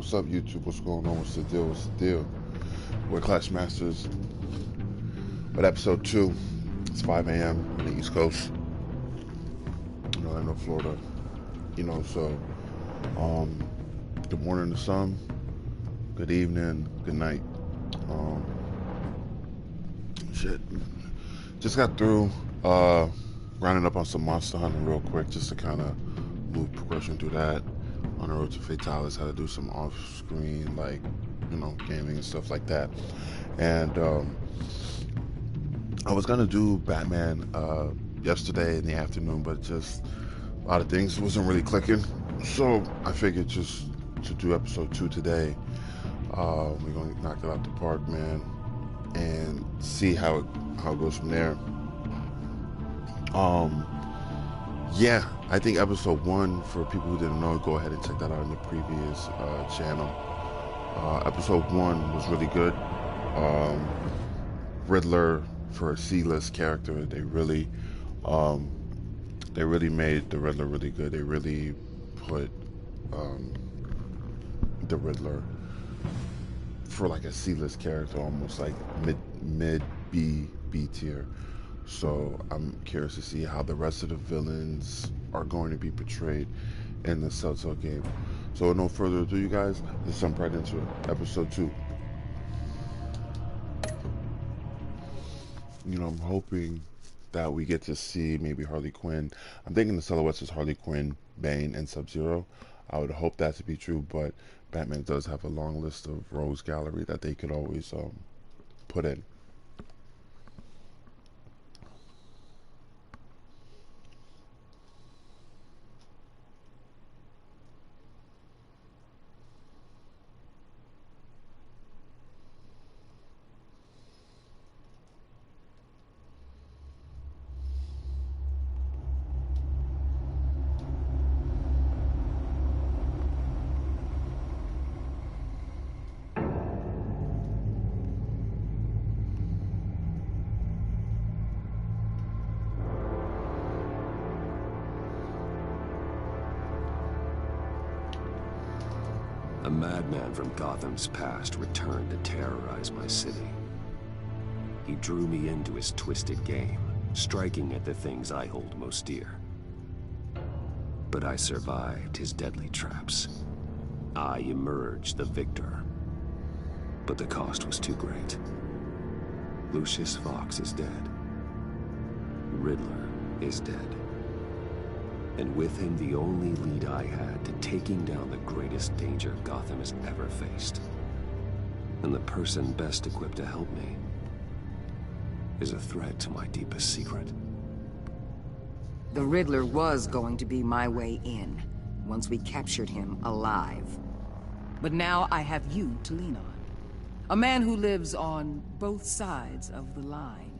What's up, YouTube? What's going on? What's the deal? What's the deal? We're Clash Masters. But episode 2, it's 5 a.m. on the East Coast, in Orlando, Florida. So, good morning to some, good evening, good night. Just got through rounding up on some monster hunting real quick, just to kind of move progression through that. On the road to Fatalis, had to do some off-screen, gaming and stuff like that. And I was gonna do Batman yesterday in the afternoon, but just a lot of things wasn't really clicking. So I figured just to do episode 2 today. We're gonna knock it out the park, man, and see how it goes from there. Yeah, I think episode 1, for people who didn't know, go ahead and check that out in the previous channel. Episode 1 was really good. Riddler, for a C-list character, they really made the Riddler really good. They really put the Riddler for like a C-list character, almost like mid B tier. So I'm curious to see how the rest of the villains are going to be portrayed in the Telltale game. So with no further ado, you guys, let's jump right into it. Episode 2. I'm hoping that we get to see maybe Harley Quinn. I'm thinking the silhouettes is Harley Quinn, Bane, and Sub-Zero. I would hope that to be true, but Batman does have a long list of rogues gallery that they could always put in. A madman from Gotham's past returned to terrorize my city. He drew me into his twisted game, striking at the things I hold most dear. But I survived his deadly traps. I emerged the victor. But the cost was too great. Lucius Fox is dead. Riddler is dead. And with him, the only lead I had to taking down the greatest danger Gotham has ever faced. And the person best equipped to help me is a threat to my deepest secret. The Riddler was going to be my way in, once we captured him alive. But now I have you to lean on. A man who lives on both sides of the line,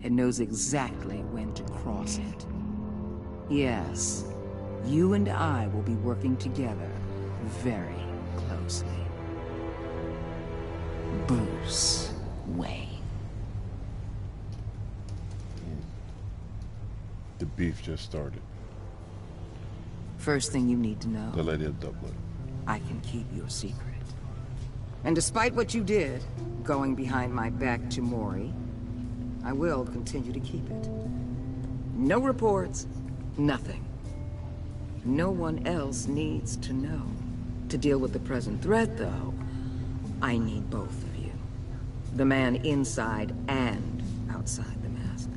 and knows exactly when to cross it. Yes, you and I will be working together very closely. Bruce Wayne. The beef just started. First thing you need to know, The Lady of Dublin. I can keep your secret. And despite what you did, going behind my back to Maury, I will continue to keep it. No reports. Nothing. No one else needs to know. To deal with the present threat, though, I need both of you. The man inside and outside the mask.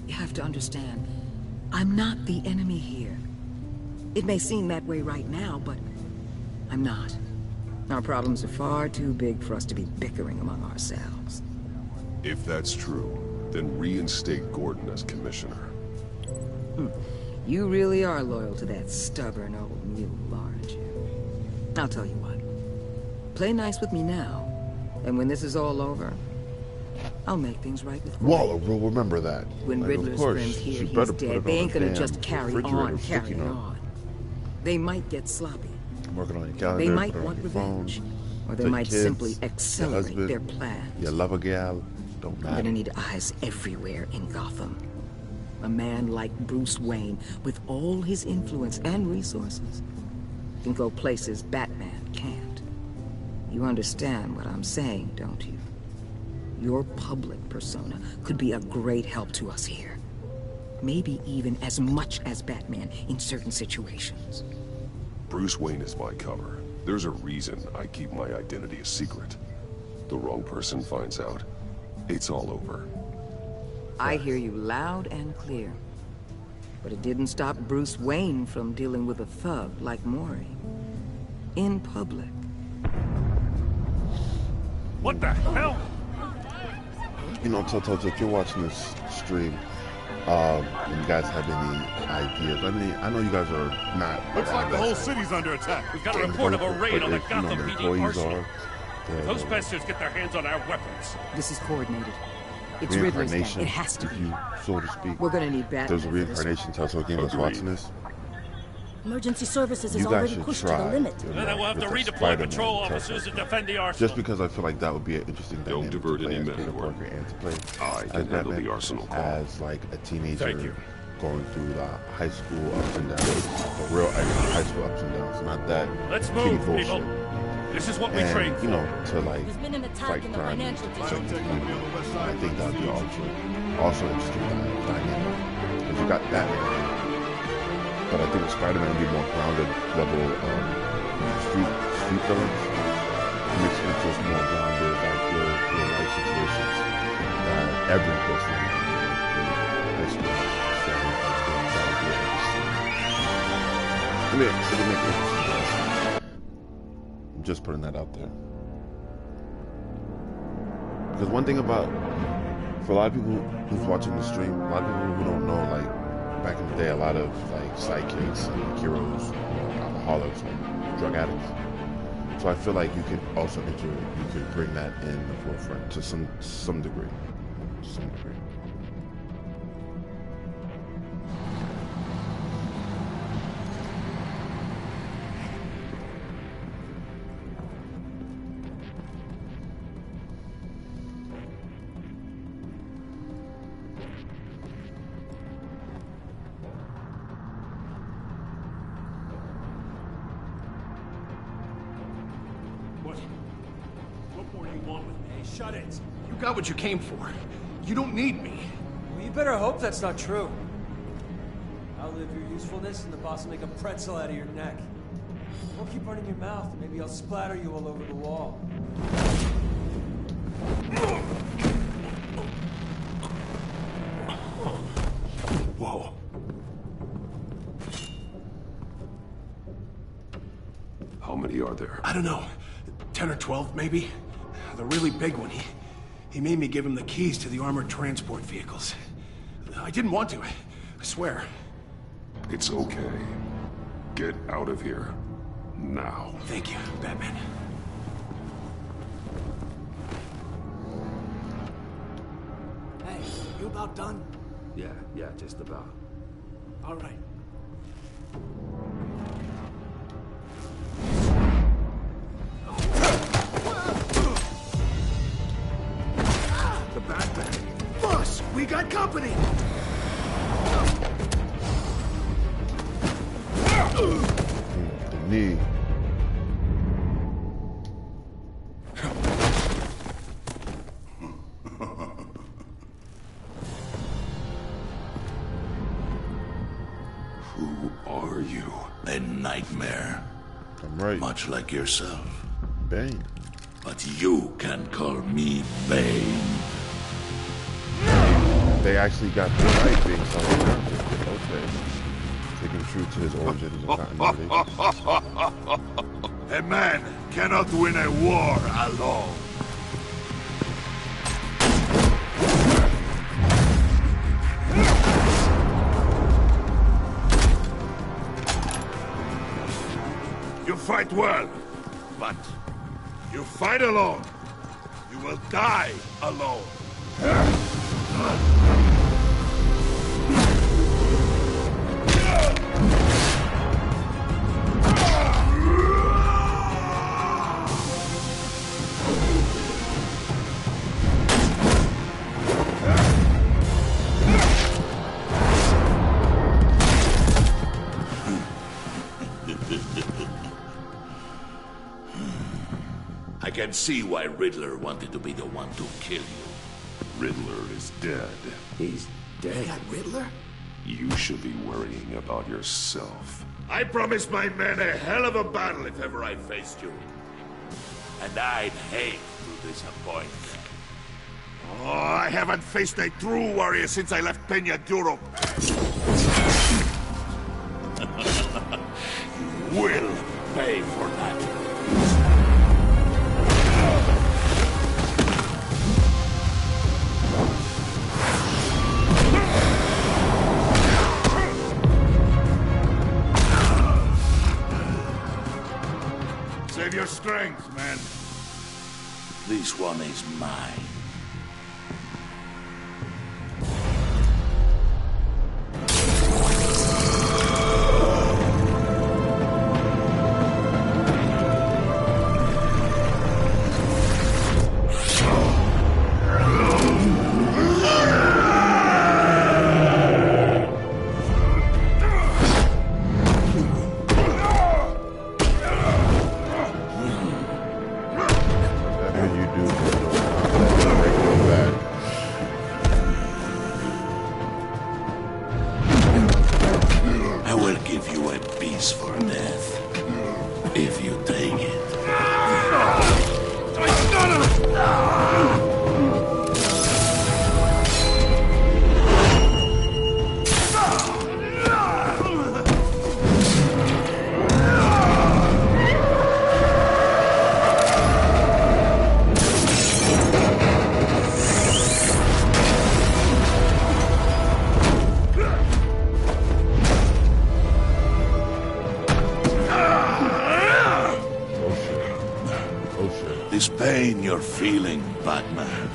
You have to understand, I'm not the enemy here. It may seem that way right now, but I'm not. Our problems are far too big for us to be bickering among ourselves. If that's true, then reinstate Gordon as commissioner. You really are loyal to that stubborn old mule, aren't you? I'll tell you what. Play nice with me now, and when this is all over, I'll make things right with Gordon. Waller will remember that. When Riddler's friends hear he's dead, they ain't gonna just carry on. They might get sloppy. I'm working on your calendar. They might want revenge. Or they might simply accelerate husband, their plans. Your lover gal, don't I'm matter. gonna need eyes everywhere in Gotham. A man like Bruce Wayne, with all his influence and resources, can go places Batman can't. You understand what I'm saying, don't you? Your public persona could be a great help to us here. Maybe even as much as Batman in certain situations. Bruce Wayne is my cover. There's a reason I keep my identity a secret. The wrong person finds out, it's all over. I hear you loud and clear. But it didn't stop Bruce Wayne from dealing with a thug like Mori. In public. What the hell? You know, Toto, if you're watching this stream, and you guys have any ideas, I know you guys are not... Looks like the whole city's under attack. We've got a report of a raid on the Gotham PD arsenal. If those bastards get their hands on our weapons. This is coordinated. It's Riddler's gang. It has to if be. you so to speak. We're gonna need Batman. There's a reincarnation, Toto, again, that's watching this. Emergency services is You guys already should pushed to try. the limit. And then we'll have to with the redeploy Spider-Man patrol Toto. officers to defend the arsenal. Just because I feel like that would be an interesting Don't dynamic to divert play any as Peter men, Parker and to play I as can handle Batman the arsenal call. as like a teenager Thank you. going through the high school ups and downs, the real high school ups and downs, not that Let's kiddie move, bullshit. people. This is what we train And for. you know, to like There's been an attack fight in the crime, financial protect district. the community. I think that would be also interesting dynamic because you got Batman, but I think with Spider-Man would be more grounded level street villains. It makes it just more grounded, like real life situations that every person in high school. So I think that would be interesting. It'll make it interesting. I'm just putting that out there. Because one thing about, for a lot of people who's watching the stream, a lot of people who don't know, like, back in the day, a lot of, like, sidekicks and heroes, alcoholics, like, drug addicts. So I feel like you could also you could bring that in the forefront to some degree. To some degree. What more do you want with me? Hey, shut it. You got what you came for. You don't need me. Well, you better hope that's not true. I'll live your usefulness and the boss will make a pretzel out of your neck. Don't keep running your mouth, and maybe I'll splatter you all over the wall. Whoa. How many are there? I don't know. 10 or 12, maybe? The really big one, he made me give him the keys to the armored transport vehicles. I didn't want to, I swear. It's okay. Get out of here. Now. Thank you, Batman. Hey, you about done? Yeah, just about. All right. The Batman. Boss, we got company! The knee. Who are you? A nightmare, I'm right. much like yourself. Bane. But you can call me Bane. They actually got the right being something. Okay. Taking true to his origins and continuity. A man cannot win a war alone. You fight well, but you fight alone. You will die alone. I can see why Riddler wanted to be the one to kill you. Riddler is dead. He's dead. That Riddler? You should be worrying about yourself. I promised my men a hell of a battle if ever I faced you. And I'd hate to disappoint them. Oh, I haven't faced a true warrior since I left Peña Duro. You will pay for that. Save your strength, man. This one is mine. This pain you're feeling, Batman.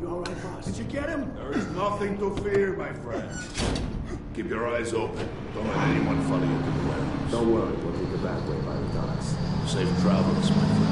You all right, boss? Did you get him? There is nothing to fear, my friend. Keep your eyes open. Don't let anyone follow you to the warehouse. Don't worry, we'll take the back way by the docks. Safe travels, my friends.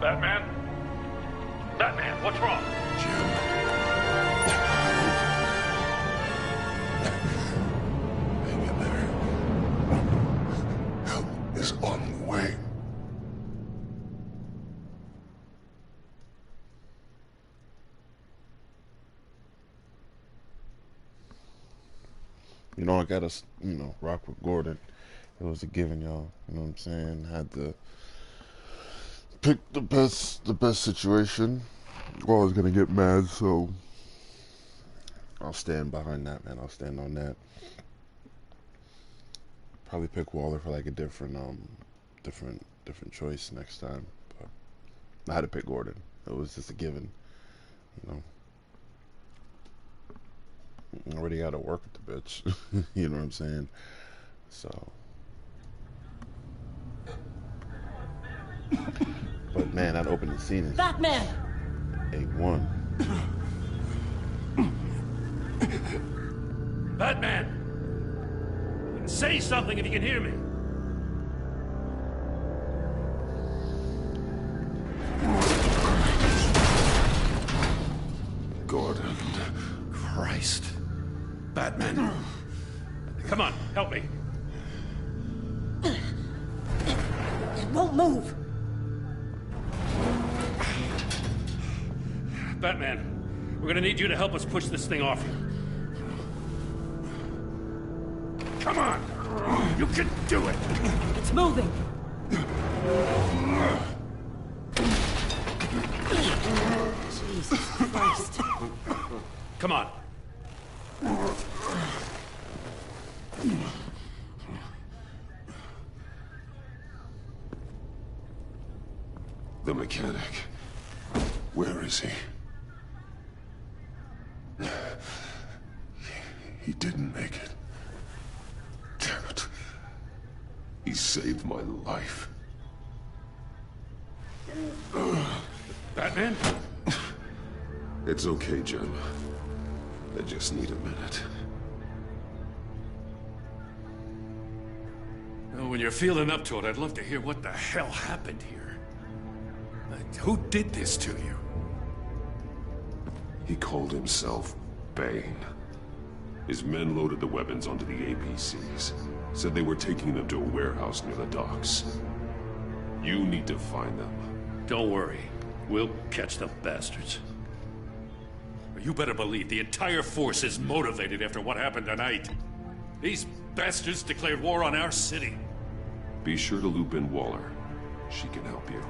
Batman? Batman, what's wrong? Hang in there. Help is on the way. You know, I gotta, rock with Gordon. It was a given, y'all. You know what I'm saying? Had to pick the best situation. Or I was gonna get mad, so I'll stand behind that, man. I'll stand on that. Probably pick Waller for like a different choice next time. But I had to pick Gordon. It was just a given, I already got to work with the bitch. You know what I'm saying? So. But man, that opening scene is Batman! A1. Batman! Say something if you can hear me. Gordon. Christ. Batman. Come on, help me. won't move. Batman, we're gonna need you to help us push this thing off you. Come on! You can do it! It's moving. Jesus Christ. Come on. The mechanic. Where is he? He didn't make it. Damn it. He saved my life. Batman? It's okay, Jim. I just need a minute. Well, when you're feeling up to it, I'd love to hear what the hell happened here. Who did this to you? He called himself Bane. His men loaded the weapons onto the APCs. Said they were taking them to a warehouse near the docks. You need to find them. Don't worry. We'll catch the bastards. You better believe the entire force is motivated after what happened tonight. These bastards declared war on our city. Be sure to loop in Waller. She can help you.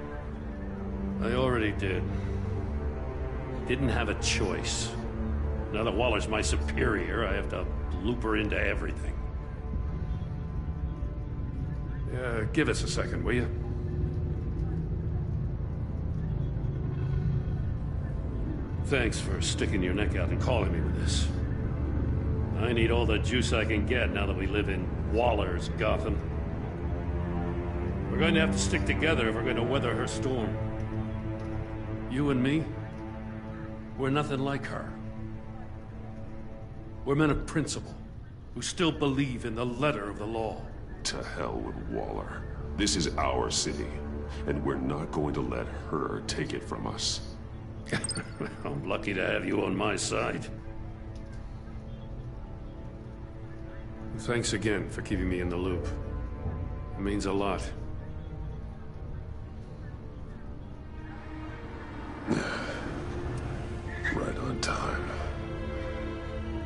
I already did. Didn't have a choice. Now that Waller's my superior, I have to loop her into everything. Yeah, give us a second, will you? Thanks for sticking your neck out and calling me with this. I need all the juice I can get now that we live in Waller's Gotham. We're going to have to stick together if we're going to weather her storm. You and me, we're nothing like her. We're men of principle, who still believe in the letter of the law. To hell with Waller. This is our city, and we're not going to let her take it from us. I'm lucky to have you on my side. Thanks again for keeping me in the loop. It means a lot. Right on time.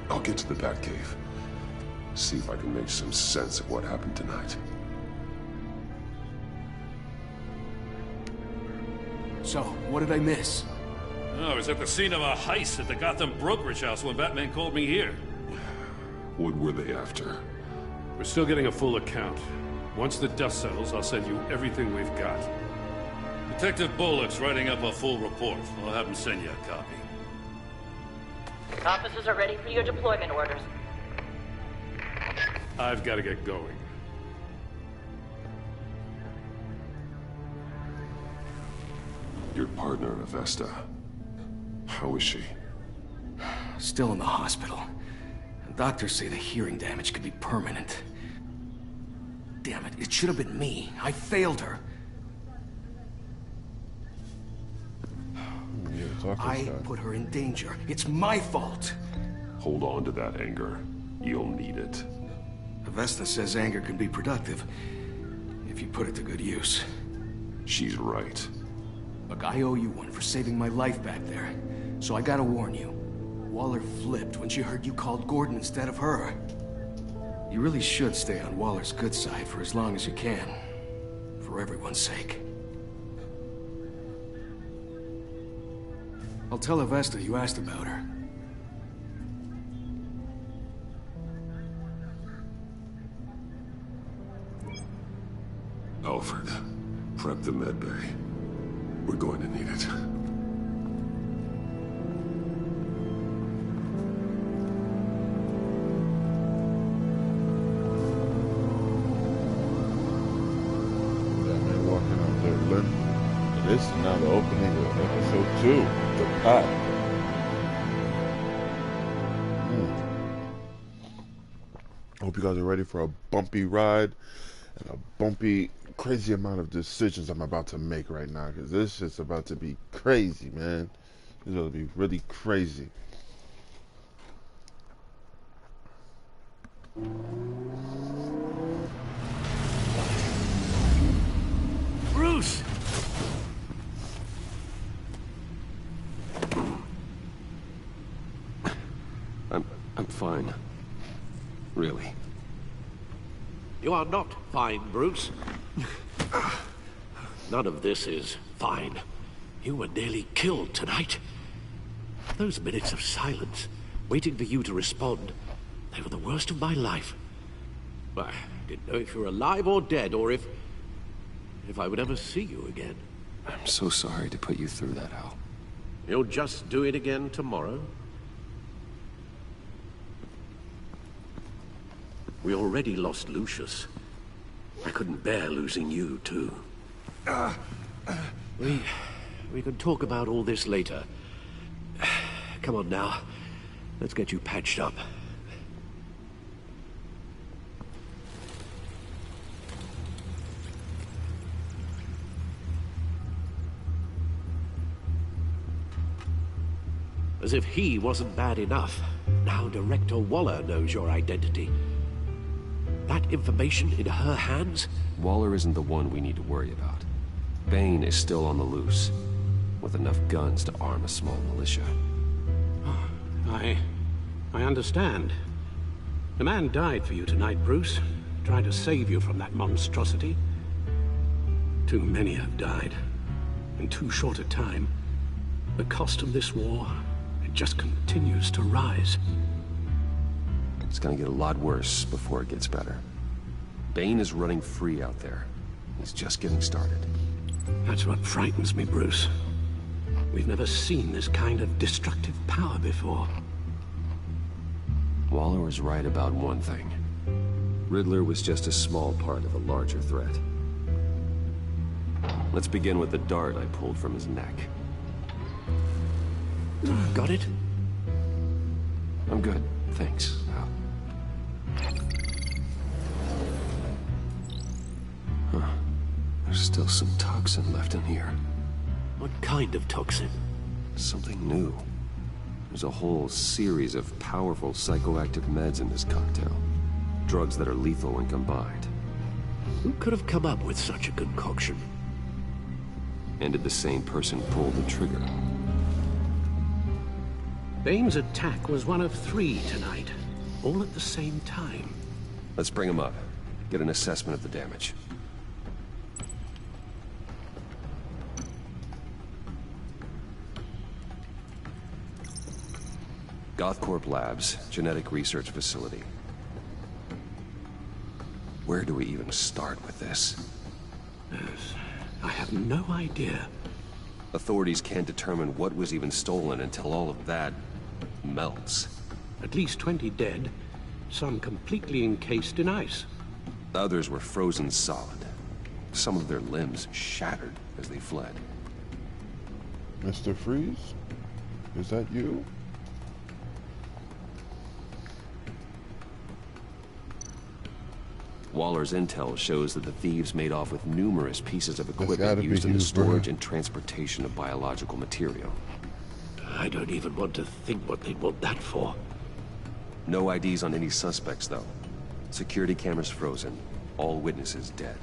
I'll get to the Batcave. See if I can make some sense of what happened tonight. So, what did I miss? Oh, I was at the scene of a heist at the Gotham brokerage house when Batman called me here. What were they after? We're still getting a full account. Once the dust settles, I'll send you everything we've got. Detective Bullock's writing up a full report. I'll have him send you a copy. Officers are ready for your deployment orders. I've got to get going. Your partner, Avesta. How is she? Still in the hospital. Doctors say the hearing damage could be permanent. Damn it, it should have been me. I failed her. I put her in danger. It's my fault. Hold on to that anger. You'll need it. Avesta says anger can be productive, if you put it to good use. She's right. Look, I owe you one for saving my life back there. So I gotta warn you. Waller flipped when she heard you called Gordon instead of her. You really should stay on Waller's good side for as long as you can. For everyone's sake. I'll tell Avesta you asked about her. Alfred, prep the med bay. We're going to need it. Batman walking out there limp. This is now the opening of episode 2, The Pact. Hope you guys are ready for a bumpy ride and a bumpy, crazy amount of decisions I'm about to make right now, because this is about to be crazy, man. It's going to be really crazy. You are not fine, Bruce. None of this is fine. You were nearly killed tonight. Those minutes of silence, waiting for you to respond, they were the worst of my life. I didn't know if you were alive or dead, or if I would ever see you again. I'm so sorry to put you through that, Al. You'll just do it again tomorrow? We already lost Lucius. I couldn't bear losing you, too. We can talk about all this later. Come on now. Let's get you patched up. As if he wasn't bad enough, now Director Waller knows your identity. That information in her hands? Waller isn't the one we need to worry about. Bane is still on the loose, with enough guns to arm a small militia. I understand. The man died for you tonight, Bruce. Tried to save you from that monstrosity. Too many have died. In too short a time. The cost of this war, it just continues to rise. It's gonna get a lot worse before it gets better. Bane is running free out there. He's just getting started. That's what frightens me, Bruce. We've never seen this kind of destructive power before. Waller was right about one thing. Riddler was just a small part of a larger threat. Let's begin with the dart I pulled from his neck. Got it? I'm good, thanks. Huh. There's still some toxin left in here. What kind of toxin? Something new. There's a whole series of powerful psychoactive meds in this cocktail. Drugs that are lethal when combined. Who could have come up with such a concoction? And did the same person pull the trigger? Bane's attack was one of 3 tonight, all at the same time. Let's bring him up. Get an assessment of the damage. Gothcorp Labs, genetic research facility. Where do we even start with this? I have no idea. Authorities can't determine what was even stolen until all of that melts. At least 20 dead, some completely encased in ice. Others were frozen solid. Some of their limbs shattered as they fled. Mr. Freeze? Is that you? Waller's intel shows that the thieves made off with numerous pieces of equipment used in the storage and transportation of biological material. I don't even want to think what they'd want that for. No IDs on any suspects, though. Security cameras frozen. All witnesses dead.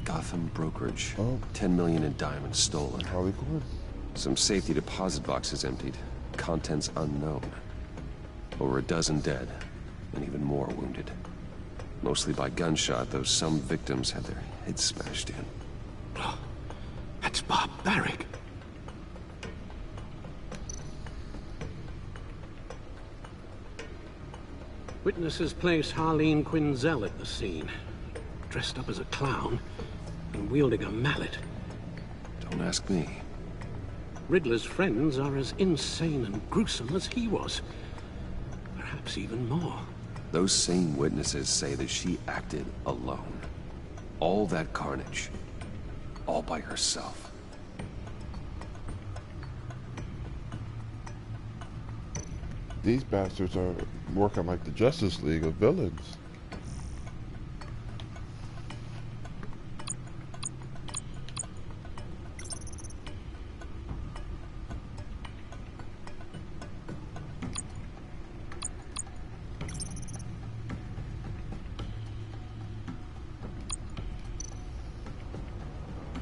Gotham brokerage. Oh. 10 million in diamonds stolen. Hollywood. Some safety deposit boxes emptied. Contents unknown. Over a dozen dead, and even more wounded. Mostly by gunshot, though some victims had their heads smashed in. Oh, that's barbaric. Witnesses place Harleen Quinzel at the scene, dressed up as a clown and wielding a mallet. Don't ask me. Riddler's friends are as insane and gruesome as he was. Perhaps even more. Those same witnesses say that she acted alone. All that carnage. All by herself. These bastards are working like the Justice League of villains.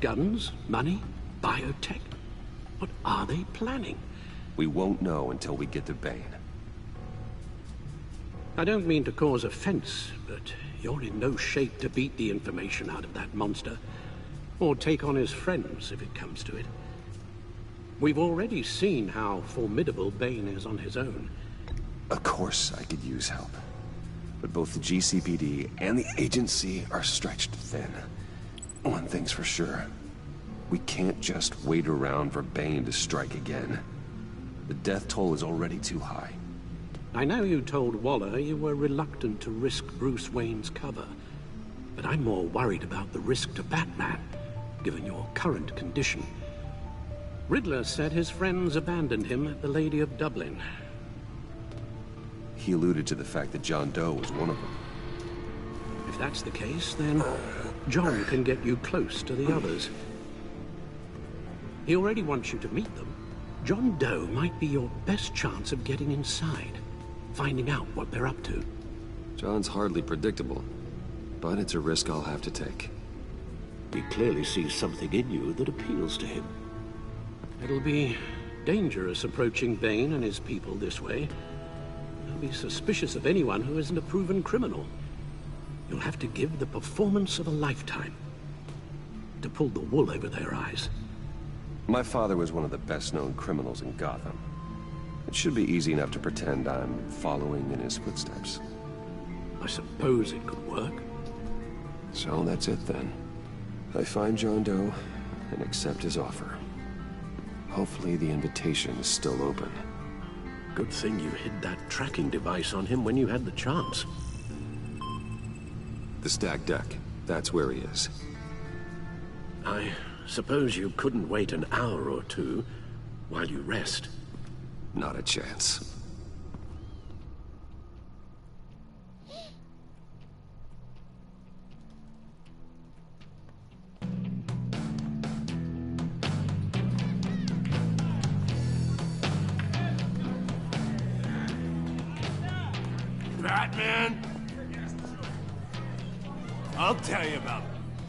Guns, money, biotech. What are they planning? We won't know until we get to Bane. I don't mean to cause offense, but you're in no shape to beat the information out of that monster, or take on his friends if it comes to it. We've already seen how formidable Bane is on his own. Of course I could use help. But both the GCPD and the agency are stretched thin. One thing's for sure. We can't just wait around for Bane to strike again. The death toll is already too high. I know you told Waller you were reluctant to risk Bruce Wayne's cover, but I'm more worried about the risk to Batman, given your current condition. Riddler said his friends abandoned him at the Lady of Dublin. He alluded to the fact that John Doe was one of them. If that's the case, then John can get you close to the others. He already wants you to meet them. John Doe might be your best chance of getting inside, finding out what they're up to. John's hardly predictable, but it's a risk I'll have to take. He clearly sees something in you that appeals to him. It'll be dangerous approaching Bane and his people this way. They'll be suspicious of anyone who isn't a proven criminal. You'll have to give the performance of a lifetime to pull the wool over their eyes. My father was one of the best-known criminals in Gotham. It should be easy enough to pretend I'm following in his footsteps. I suppose it could work. So that's it then. I find John Doe and accept his offer. Hopefully the invitation is still open. Good thing you hid that tracking device on him when you had the chance. The stacked deck, that's where he is. I suppose you couldn't wait an hour or two while you rest. Not a chance. Batman? I'll tell you about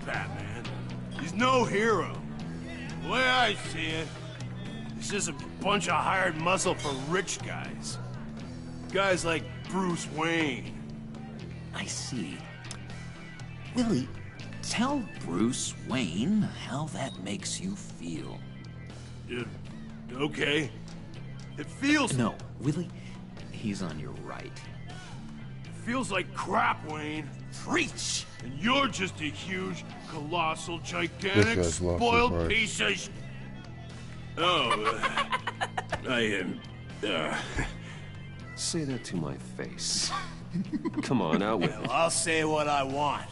Batman. He's no hero. The way I see it, he's just a bunch of hired muscle for rich guys. Guys like Bruce Wayne. I see. Willie, tell Bruce Wayne how that makes you feel. Okay. It feels... No, Willie, he's on your right. Feels like crap, Wayne. Preach! And you're just a huge, colossal, gigantic, spoiled piece of I am... Say that to my face. Come on, out with it. Well, I'll say what I want.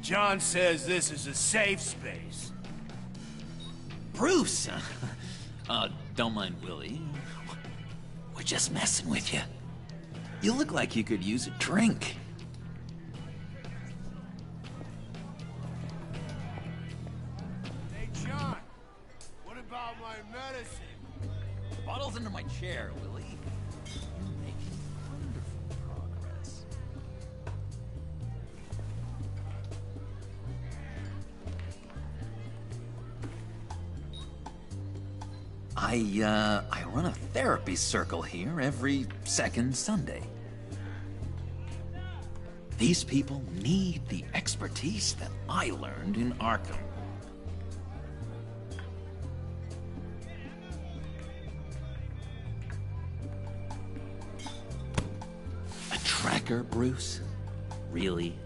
John says this is a safe space. Bruce! Don't mind Willie. We're just messing with you. You look like you could use a drink. Hey, John. What about my medicine? Bottle's under my chair, Willie. You're making wonderful progress. I run a therapy circle here every second Sunday. These people need the expertise that I learned in Arkham. A tracker, Bruce? Really?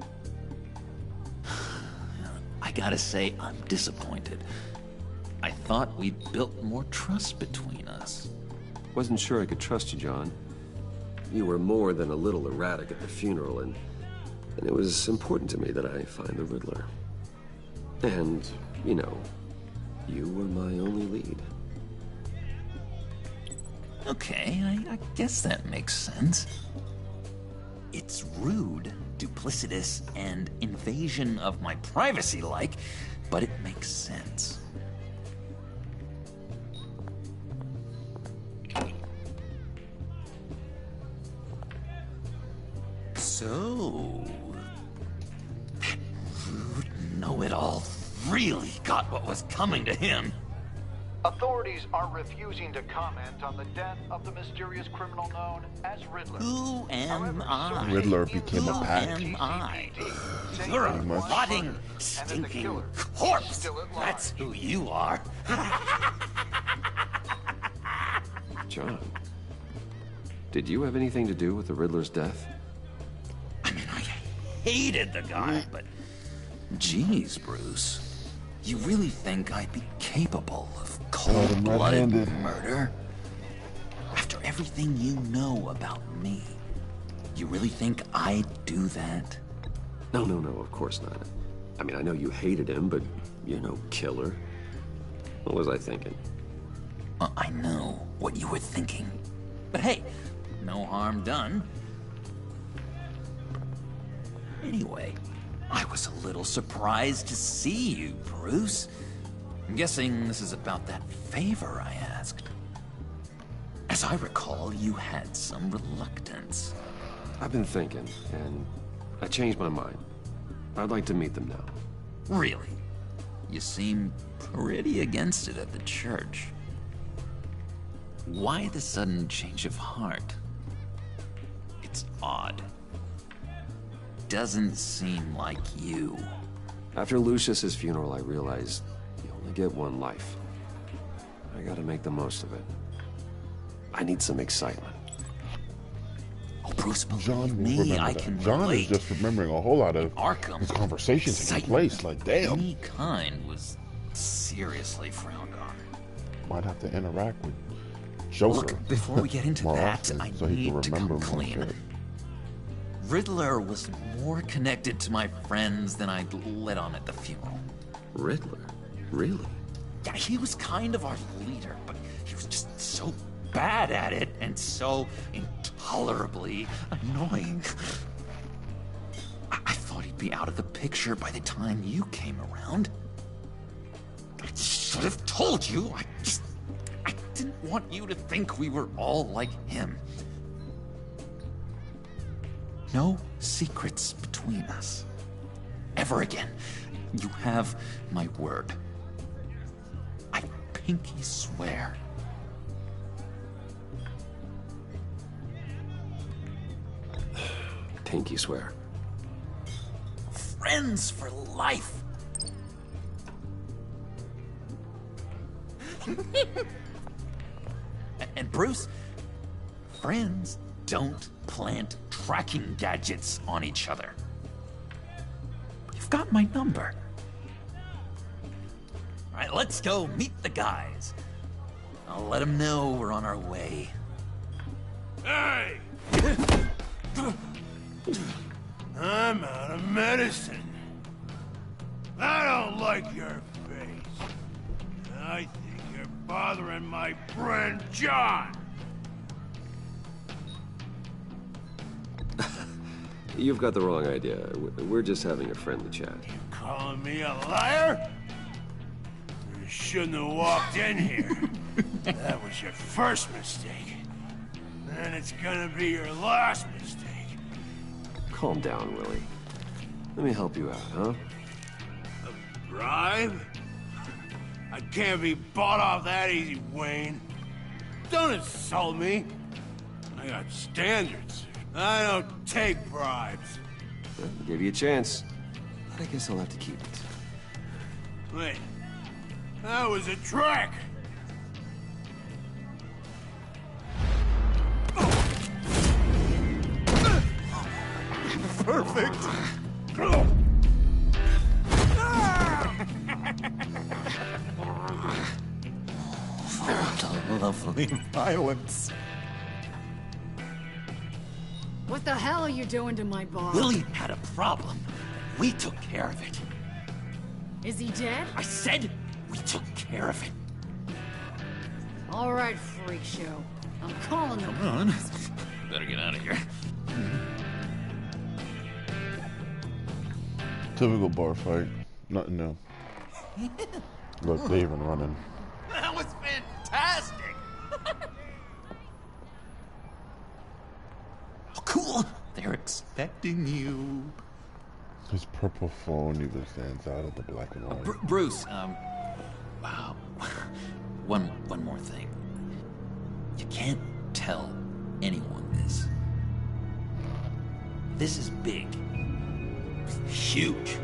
I gotta say, I'm disappointed. I thought we'd built more trust between us. Wasn't sure I could trust you, John. You were more than a little erratic at the funeral, and it was important to me that I find the Riddler. And, you know, you were my only lead. Okay, I guess that makes sense. It's rude, duplicitous, and invasion of my privacy-like, but it makes sense. So, that rude know-it-all really got what was coming to him. Authorities are refusing to comment on the death of the mysterious criminal known as Riddler. Who am I? Riddler became a pack. Who am I? You're a rotting, stinking corpse. That's who you are. John, did you have anything to do with the Riddler's death? I mean, I hated the guy, but... Jeez, Bruce. You really think I'd be capable of cold-blooded murder? After everything you know about me, you really think I'd do that? No, of course not. I mean, I know you hated him, but you're no killer. What was I thinking? I know what you were thinking. But hey, no harm done. Anyway, I was a little surprised to see you, Bruce. I'm guessing this is about that favor I asked. As I recall, you had some reluctance. I've been thinking, and I changed my mind. I'd like to meet them now. Really? You seem pretty against it at the church. Why the sudden change of heart? It's odd. Doesn't seem like you. After Lucius's funeral, I realized you only get one life. I gotta make the most of it. I need some excitement. Oh, Bruce, John me, I can John relate. is just remembering a whole lot of Arkham, his conversations taking place. Like, damn. Any kind was seriously frowned on. Might have to interact with Joker. Look, before we get into more that, often, I so he need can to remember come more clean. shit. Riddler was more connected to my friends than I'd let on at the funeral. Riddler? Really? Yeah, he was kind of our leader, but he was just so bad at it and so intolerably annoying. I thought he'd be out of the picture by the time you came around. I should have told you. I didn't want you to think we were all like him. No secrets between us. Ever again. You have my word. I pinky swear. Pinky swear. Friends for life. And Bruce, friends don't plant tracking gadgets on each other. You've got my number. All right, let's go meet the guys. I'll let them know we're on our way. Hey! I'm out of medicine. I don't like your face. I think you're bothering my friend John. You've got the wrong idea. We're just having a friendly chat. Calling me a liar? You shouldn't have walked in here. That was your first mistake. And it's gonna be your last mistake. Calm down, Willie. Let me help you out, huh? A bribe? I can't be bought off that easy, Wayne. Don't insult me. I got standards. I don't take bribes. Well, I'll give you a chance. But I guess I'll have to keep it. Wait. That was a trick! Perfect! Oh, lovely violence. What the hell are you doing to my bar? Willie had a problem. We took care of it. Is he dead? I said we took care of it. All right, freak show. I'm calling them. Come on. Better get out of here. Typical bar fight. Nothing new. Look, they even running. That was fantastic! Oh, cool! They're expecting you. His purple phone even stands out of the black and white. Bruce, wow. one more thing. You can't tell anyone this. This is big. Huge.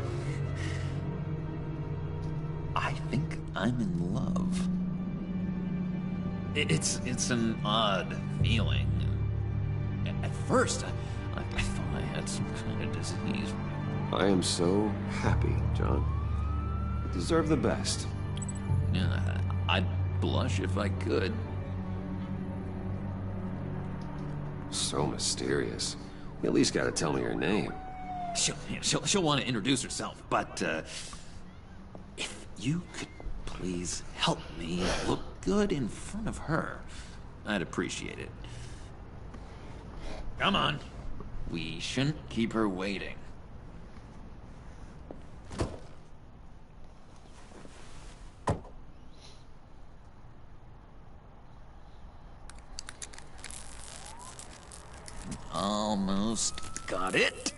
I think I'm in love. It's an odd feeling. At first, I thought I had some kind of disease. I am so happy, John. You deserve the best. Yeah, I'd blush if I could. So mysterious. You at least gotta tell me your name. She'll want to introduce herself, but if you could please help me look good in front of her, I'd appreciate it. Come on. We shouldn't keep her waiting. Almost got it.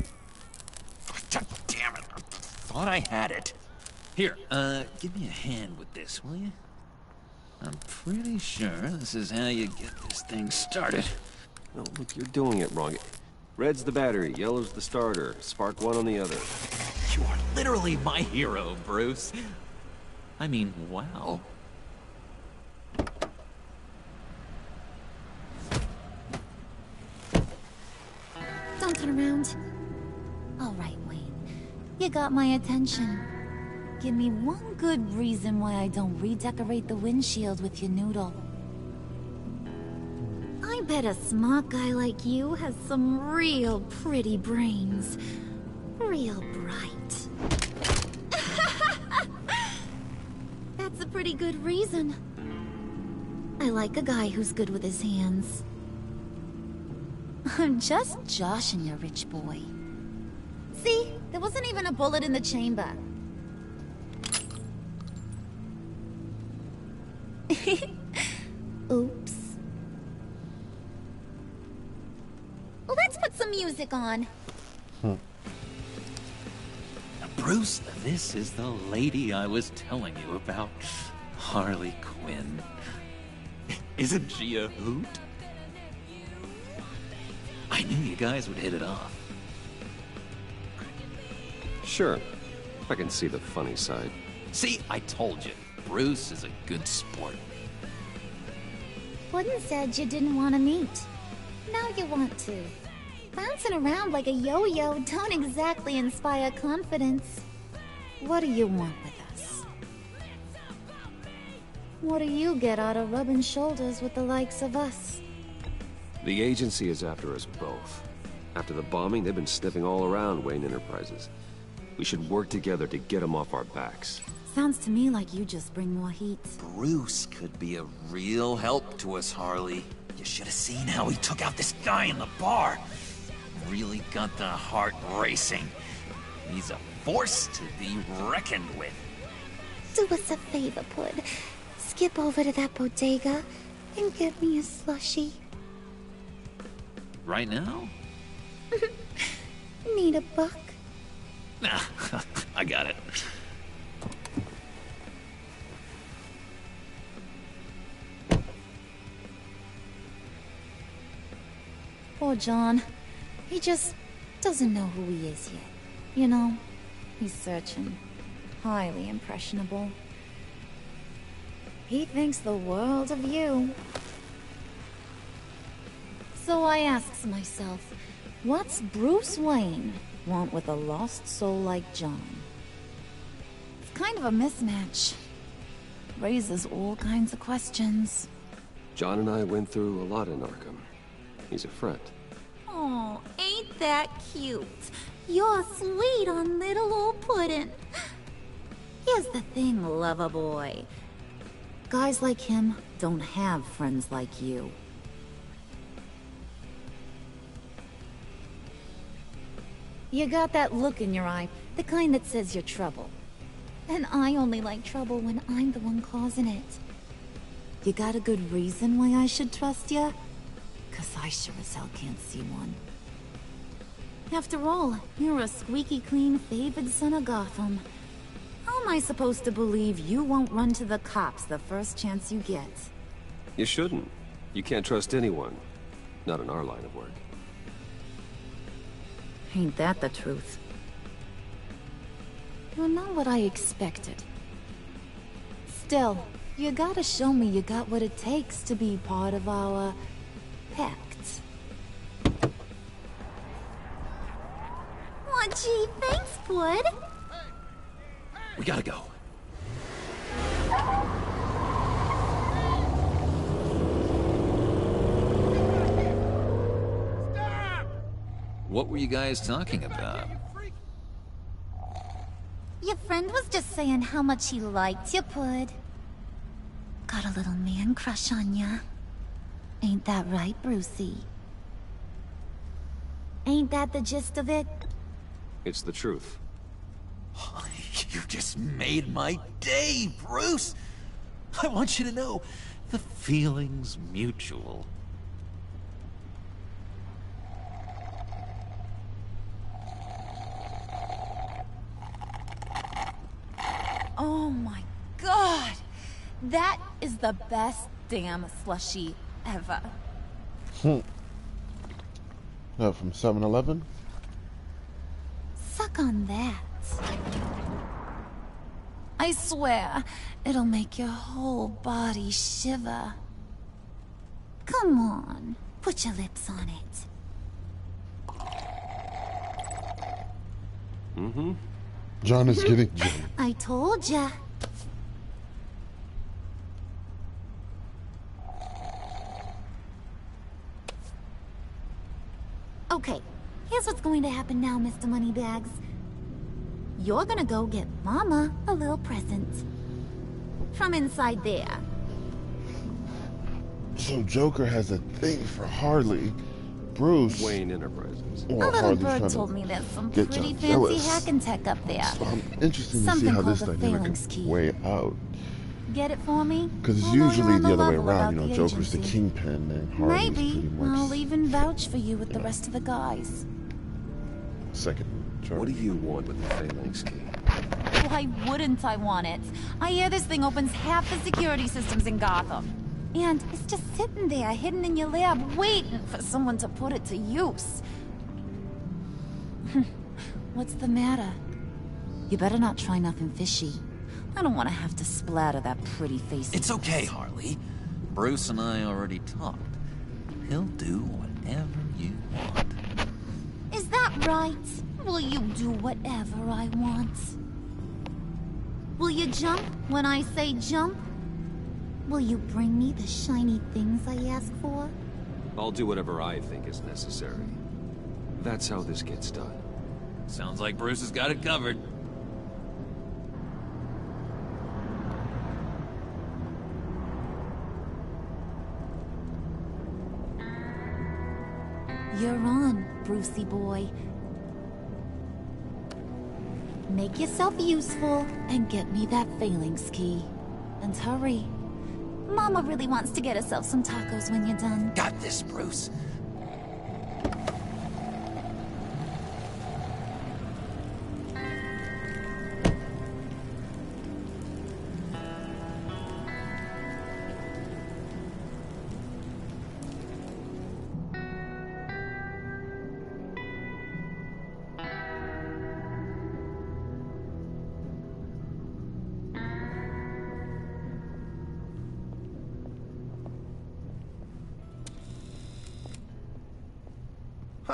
God damn it. I thought I had it. Here, give me a hand with this, will you? I'm pretty sure this is how you get this thing started. No, look, you're doing it wrong. Red's the battery, yellow's the starter. Spark one on the other. You are literally my hero, Bruce. I mean, wow. Don't turn around. All right, Wayne. You got my attention. Give me one good reason why I don't redecorate the windshield with your noodle. I bet a smart guy like you has some real pretty brains. Real bright. That's a pretty good reason. I like a guy who's good with his hands. I'm just joshing you, rich boy. See? There wasn't even a bullet in the chamber. Oops. Well, let's put some music on. Bruce, this is the lady I was telling you about. Harley Quinn. Isn't she a hoot? I knew you guys would hit it off. Sure. I can see the funny side. See, I told you. Bruce is a good sport. Puddin' said you didn't want to meet. Now you want to. Bouncing around like a yo-yo don't exactly inspire confidence. What do you want with us? What do you get out of rubbing shoulders with the likes of us? The agency is after us both. After the bombing, they've been sniffing all around Wayne Enterprises. We should work together to get them off our backs. Sounds to me like you just bring more heat. Bruce could be a real help to us, Harley. You should have seen how he took out this guy in the bar. Really got the heart racing. He's a force to be reckoned with. Do us a favor, Pud. Skip over to that bodega and get me a slushie. Right now? Need a buck? Nah, I got it. Poor John. He just doesn't know who he is yet. You know, he's searching. Highly impressionable. He thinks the world of you. So I asks myself, what's Bruce Wayne want with a lost soul like John? It's kind of a mismatch. Raises all kinds of questions. John and I went through a lot in Arkham. He's a friend. Oh, ain't that cute? You're sweet on little old Puddin'. Here's the thing, lover boy. Guys like him don't have friends like you. You got that look in your eye, the kind that says you're trouble. And I only like trouble when I'm the one causing it. You got a good reason why I should trust you? 'Cause I sure as hell can't see one. After all, you're a squeaky clean favored son of Gotham. How am I supposed to believe you won't run to the cops the first chance you get? You shouldn't. You can't trust anyone. Not in our line of work. Ain't that the truth? You're not what I expected. Still, you gotta show me you got what it takes to be part of our pact. Aw, gee, thanks, Bud. We gotta go. What were you guys talking about? Your friend was just saying how much he liked you, Bud. Got a little man crush on ya. Ain't that right, Brucey? Ain't that the gist of it? It's the truth. You just made my day, Bruce! I want you to know, the feeling's mutual. Oh my god! That is the best damn slushie ever. From 7-Eleven? Suck on that. I swear, it'll make your whole body shiver. Come on, put your lips on it. Mm-hmm. John is getting John. I told ya. Okay, here's what's going to happen now, Mr. Moneybags. You're gonna go get Mama a little present. From inside there. So Joker has a thing for Harley. Bruce. Wayne Enterprises. Well, A little Harley's bird trying told to me there's some get pretty John fancy jealous. hacking tech up there. So I'm interested to see Something how called this the dynamic phalanx can key. weigh out. Get it for me? Because it's I'll know you're usually on the other way level around, you about know, the Joker's the agency. kingpin and Harley's Maybe pretty much I'll even vouch for you with the rest of the guys. second. What do you want with the phalanx key? Why wouldn't I want it? I hear this thing opens half the security systems in Gotham. And it's just sitting there, hidden in your lab, waiting for someone to put it to use. What's the matter? You better not try nothing fishy. I don't want to have to splatter that pretty face. It's okay, Harley. Bruce and I already talked. He'll do whatever you want. Is that right? Will you do whatever I want? Will you jump when I say jump? Will you bring me the shiny things I ask for? I'll do whatever I think is necessary. That's how this gets done. Sounds like Bruce has got it covered. You're on, Brucey boy. Make yourself useful and get me that phalanx key. And hurry. Mama really wants to get herself some tacos when you're done. Got this, Bruce.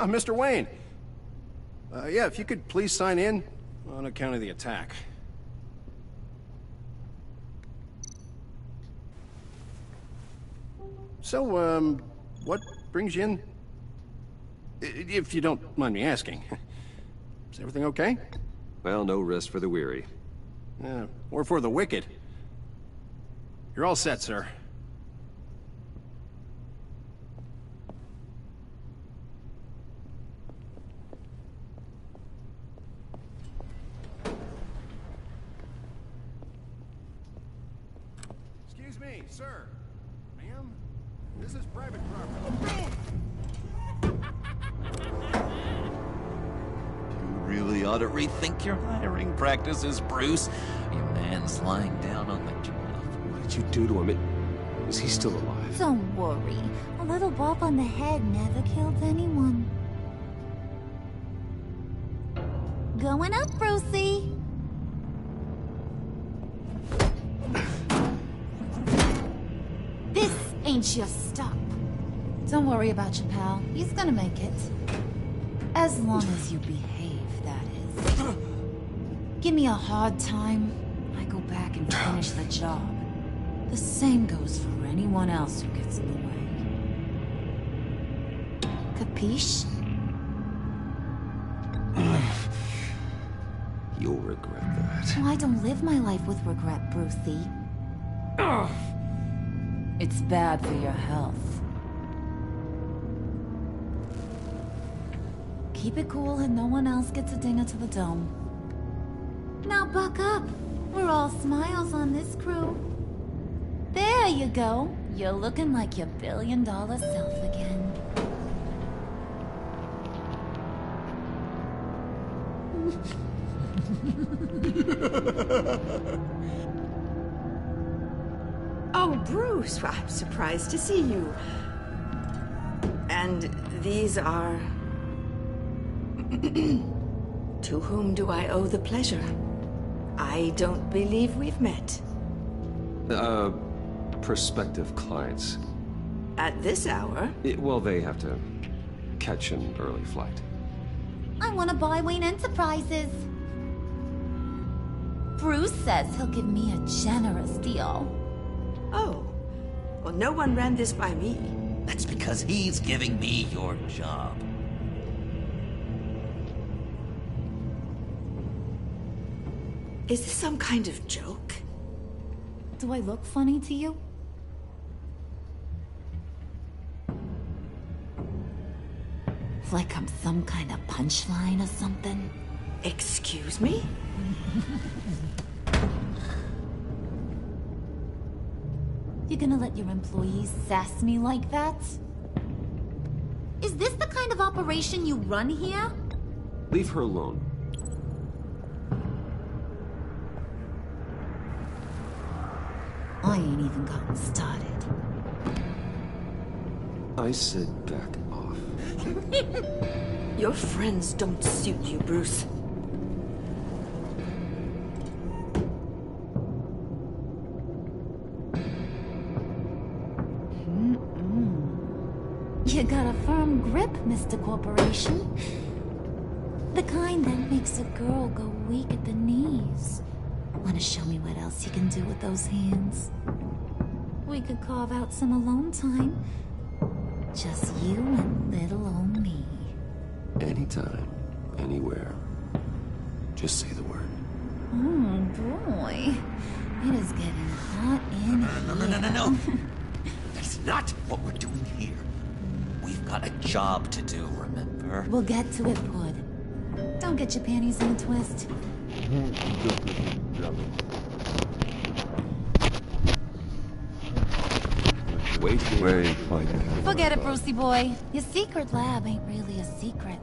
Mr. Wayne. Yeah, if you could please sign in on account of the attack. So, what brings you in? If you don't mind me asking. Is everything okay? Well, no rest for the weary. Or for the wicked. You're all set, sir. Excuse me, sir. Ma'am? This is private property. You really ought to rethink your hiring practices, Bruce. Your man's lying down on the job. What did you do to him? Is he still alive? Don't worry. A little bump on the head never killed anyone. Going up, Brucey. This ain't your stop. Don't worry about your pal. He's gonna make it. As long as you behave, that is. Give me a hard time, I go back and finish the job. The same goes for anyone else who gets in the way. Capiche? You'll regret that. Oh, I don't live my life with regret, Brucey. It's bad for your health. Keep it cool and no one else gets a dinger to the dome. Now buck up. We're all smiles on this crew. There you go. You're looking like your billion-dollar self again. Oh, Bruce, well, I'm surprised to see you. And these are... To whom do I owe the pleasure? I don't believe we've met. Prospective clients. At this hour? Well, they have to catch an early flight. I want to buy Wayne Enterprises. Bruce says he'll give me a generous deal. Oh. Well, no one ran this by me. That's because he's giving me your job. Is this some kind of joke? Do I look funny to you? Like I'm some kind of punchline or something? Excuse me? You gonna let your employees sass me like that? Is this the kind of operation you run here? Leave her alone. I ain't even gotten started. I said back off. Your friends don't suit you, Bruce. You got a firm grip, Mr. Corporation. The kind that makes a girl go weak at the knees. Wanna show me what else you can do with those hands? We could carve out some alone time. Just you and little old me. Anytime, anywhere. Just say the word. Oh, boy. It is getting hot in here. No. That's not what we're doing here. We've got a job to do, remember? We'll get to it, Pud. Don't get your panties in a twist. Wait. Forget it, Brucey boy. Your secret lab ain't really a secret.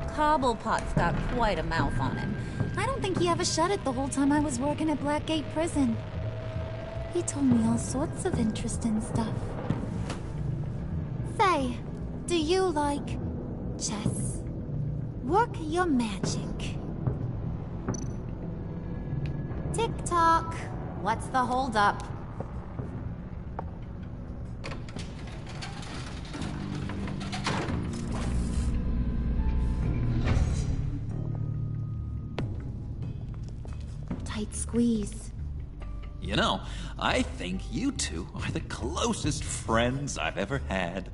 Cobblepot's got quite a mouth on him. I don't think he ever shut it the whole time I was working at Blackgate Prison. He told me all sorts of interesting stuff. Say, do you like chess? Work your magic. Tick-tock. What's the holdup? Tight squeeze. You know, I think you two are the closest friends I've ever had.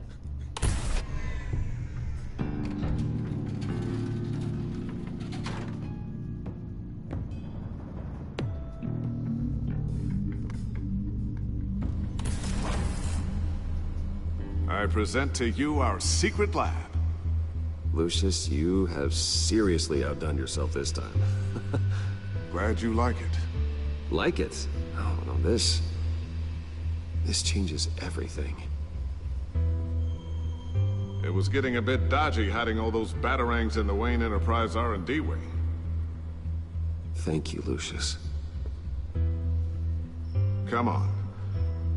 I present to you our secret lab. Lucius, you have seriously outdone yourself this time. Glad you like it. Like it? Oh, no, this changes everything. It was getting a bit dodgy hiding all those batarangs in the Wayne Enterprise R&D wing. Thank you, Lucius. Come on.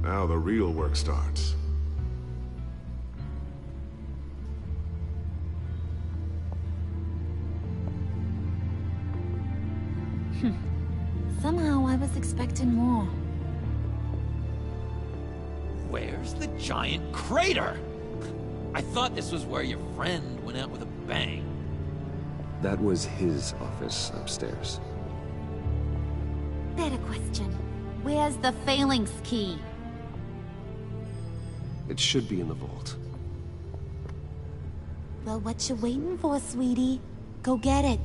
Now the real work starts. Somehow I was expecting more. Where's the giant crater? I thought this was where your friend went out with a bang. That was his office upstairs. Better question. Where's the phalanx key? It should be in the vault. Well, what you waiting for, sweetie? Go get it.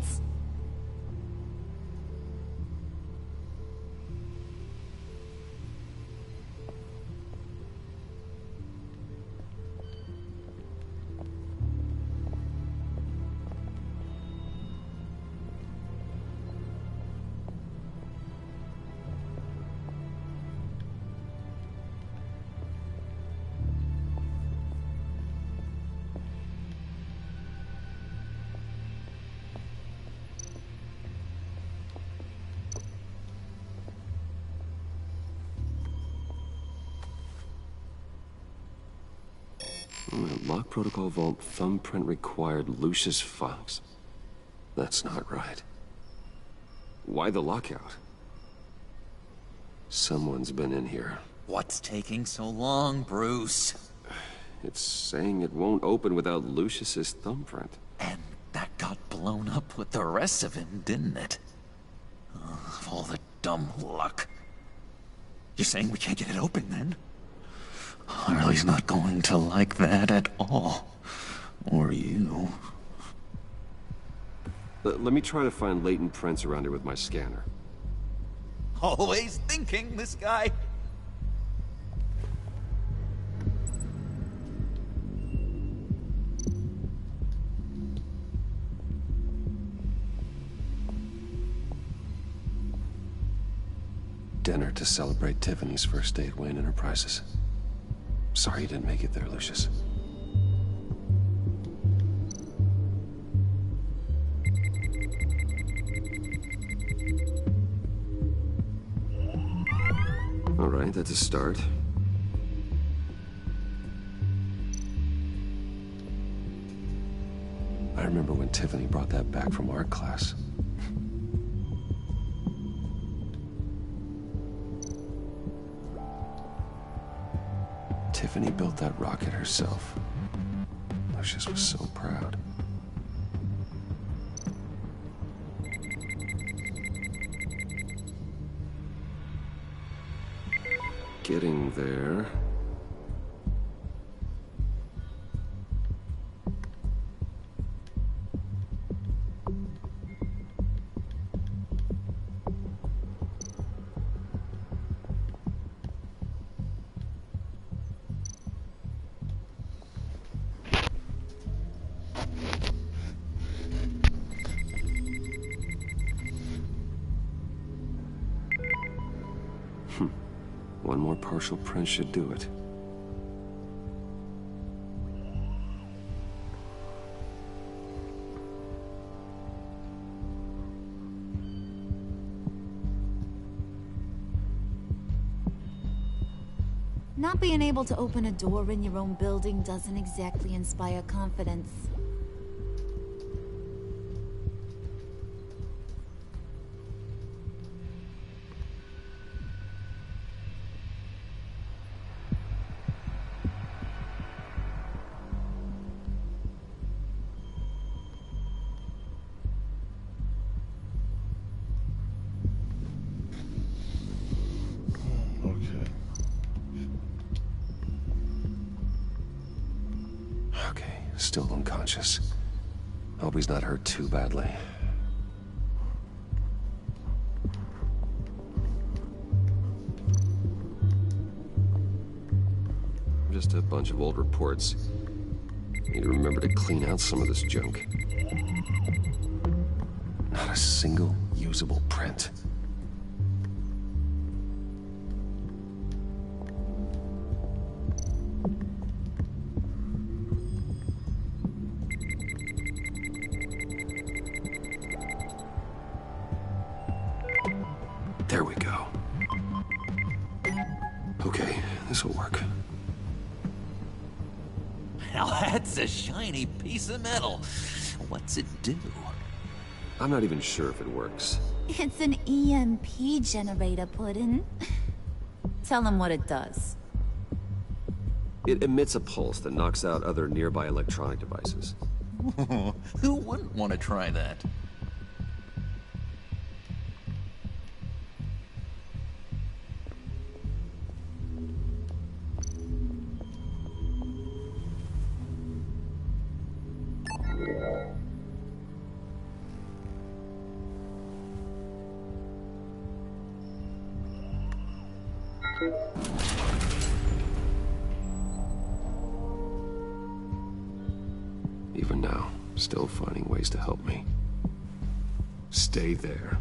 Lock protocol vault thumbprint required Lucius Fox. That's not right. Why the lockout? Someone's been in here. What's taking so long, Bruce? It's saying it won't open without Lucius's thumbprint. And that got blown up with the rest of him, didn't it? Of all the dumb luck. You're saying we can't get it open, then? Harley's not going to like that at all. Or you. Let me try to find latent prints around here with my scanner. Always thinking, this guy. Dinner to celebrate Tiffany's first day at Wayne Enterprises. Sorry you didn't make it there, Lucius. All right, that's a start. I remember when Tiffany brought that back from art class. Tiffany built that rocket herself. Lucius was so proud. Getting there. One more partial print should do it. Not being able to open a door in your own building doesn't exactly inspire confidence. Still unconscious. Hope he's not hurt too badly. Just a bunch of old reports. Need to remember to clean out some of this junk. Not a single usable print. this'll work. Now that's a shiny piece of metal. What's it do? I'm not even sure if it works. It's an EMP generator, Puddin'. Tell him what it does. It emits a pulse that knocks out other nearby electronic devices. Who wouldn't want to try that? Even now, still finding ways to help me. Stay there.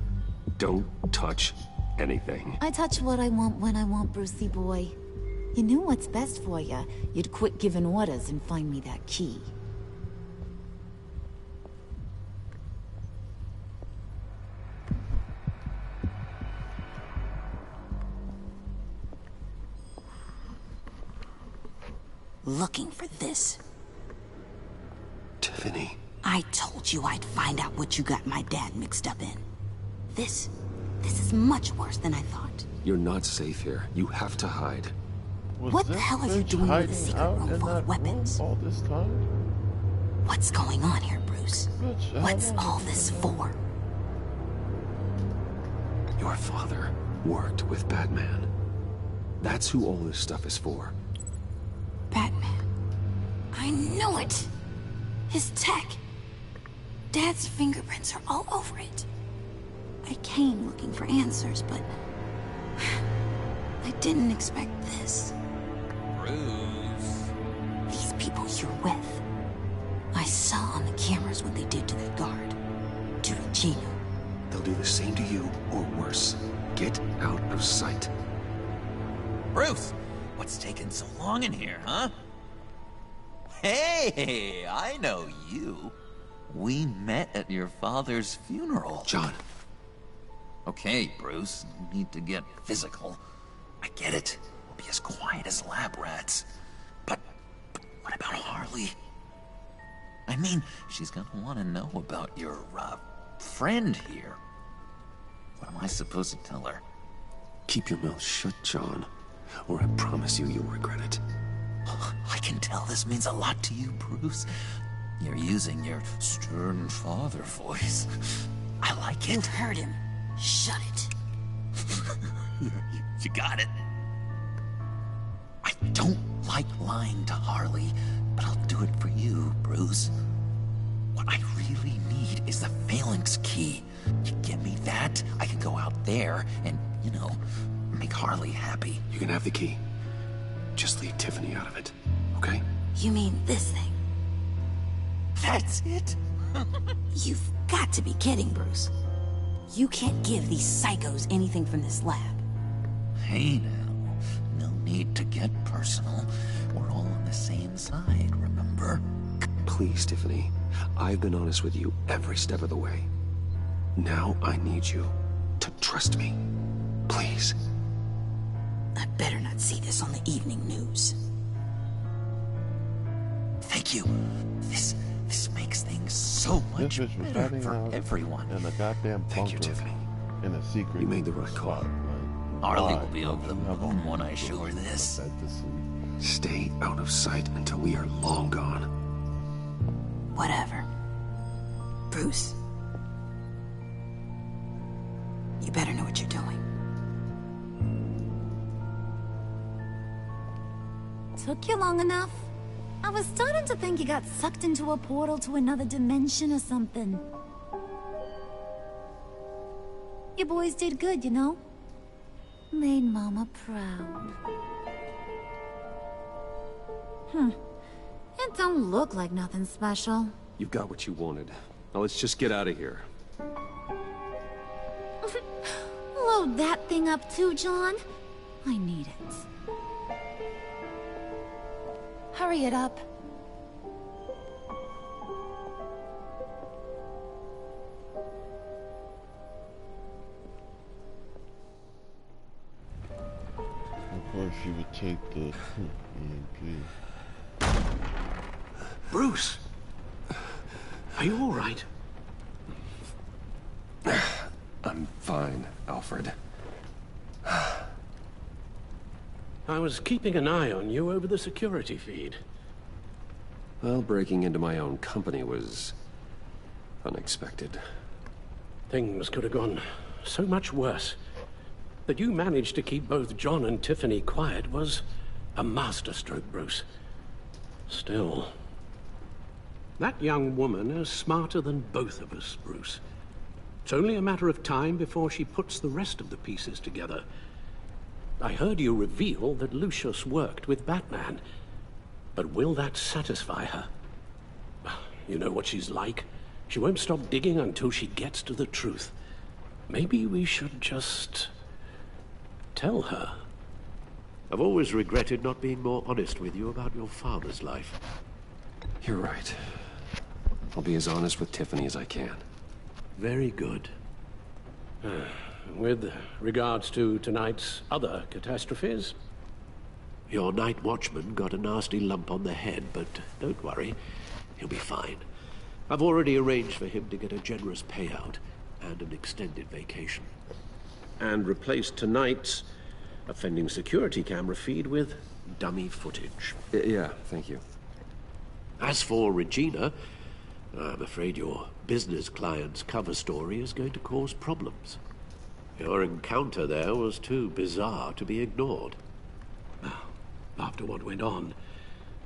Don't touch anything. I touch what I want when I want, Brucey boy. You knew what's best for you. You'd quit giving orders and find me that key. Looking for this. Tiffany. I told you I'd find out what you got my dad mixed up in. This is much worse than I thought. You're not safe here. You have to hide. What the hell are you doing with a secret room full of weapons? All this time? What's going on here, Bruce? What's all this for? Your father worked with Batman. That's who all this stuff is for. Batman. I knew it! His tech. Dad's fingerprints are all over it. I came looking for answers, but I didn't expect this. Bruce. These people you're with. I saw on the cameras what they did to that guard. To Regina. They'll do the same to you, or worse. Get out of sight. Bruce, what's taking so long in here, huh? Hey, I know you. We met at your father's funeral. John. Okay, Bruce, no need to get physical. I get it. We'll be as quiet as lab rats. But what about Harley? I mean, she's gonna want to know about your, friend here. What am I supposed to tell her? Keep your mouth shut, John, or I promise you'll regret it. I can tell this means a lot to you, Bruce. You're using your stern father voice. I like it. You've heard him. Shut it. You got it. I don't like lying to Harley, but I'll do it for you, Bruce. What I really need is the phalanx key. You give me that, I can go out there and, make Harley happy. You can have the key. Just leave Tiffany out of it, okay? You mean this thing? That's it? You've got to be kidding, Bruce. You can't give these psychos anything from this lab. Hey now, no need to get personal. We're all on the same side, remember? Please, Tiffany. I've been honest with you every step of the way. Now I need you to trust me. Please. I better not see this on the evening news. Thank you. This makes things so much better for everyone. In a goddamn Thank you, Tiffany. In a secret. You made the right call. Harley will be over the moon when I show her this. Stay out of sight until we are long gone. Whatever. Bruce. You better know what you're doing. Took you long enough? I was starting to think you got sucked into a portal to another dimension or something. You boys did good, you know? Made Mama proud. It don't look like nothing special. You've got what you wanted. Now let's just get out of here. Load that thing up too, John. I need it. Hurry it up. Of course she would take the EMP. Bruce! Are you all right? I'm fine, Alfred. I was keeping an eye on you over the security feed. Well, breaking into my own company was unexpected. Things could have gone so much worse. That you managed to keep both John and Tiffany quiet was a masterstroke, Bruce. Still, that young woman is smarter than both of us, Bruce. It's only a matter of time before she puts the rest of the pieces together. I heard you reveal that Lucius worked with Batman. But will that satisfy her? You know what she's like. She won't stop digging until she gets to the truth. Maybe we should just tell her. I've always regretted not being more honest with you about your father's life. You're right. I'll be as honest with Tiffany as I can. Very good. With regards to tonight's other catastrophes? Your night watchman got a nasty lump on the head, but don't worry, he'll be fine. I've already arranged for him to get a generous payout and an extended vacation. And replaced tonight's offending security camera feed with dummy footage. Yeah, thank you. As for Regina, I'm afraid your business client's cover story is going to cause problems. Your encounter there was too bizarre to be ignored. After what went on,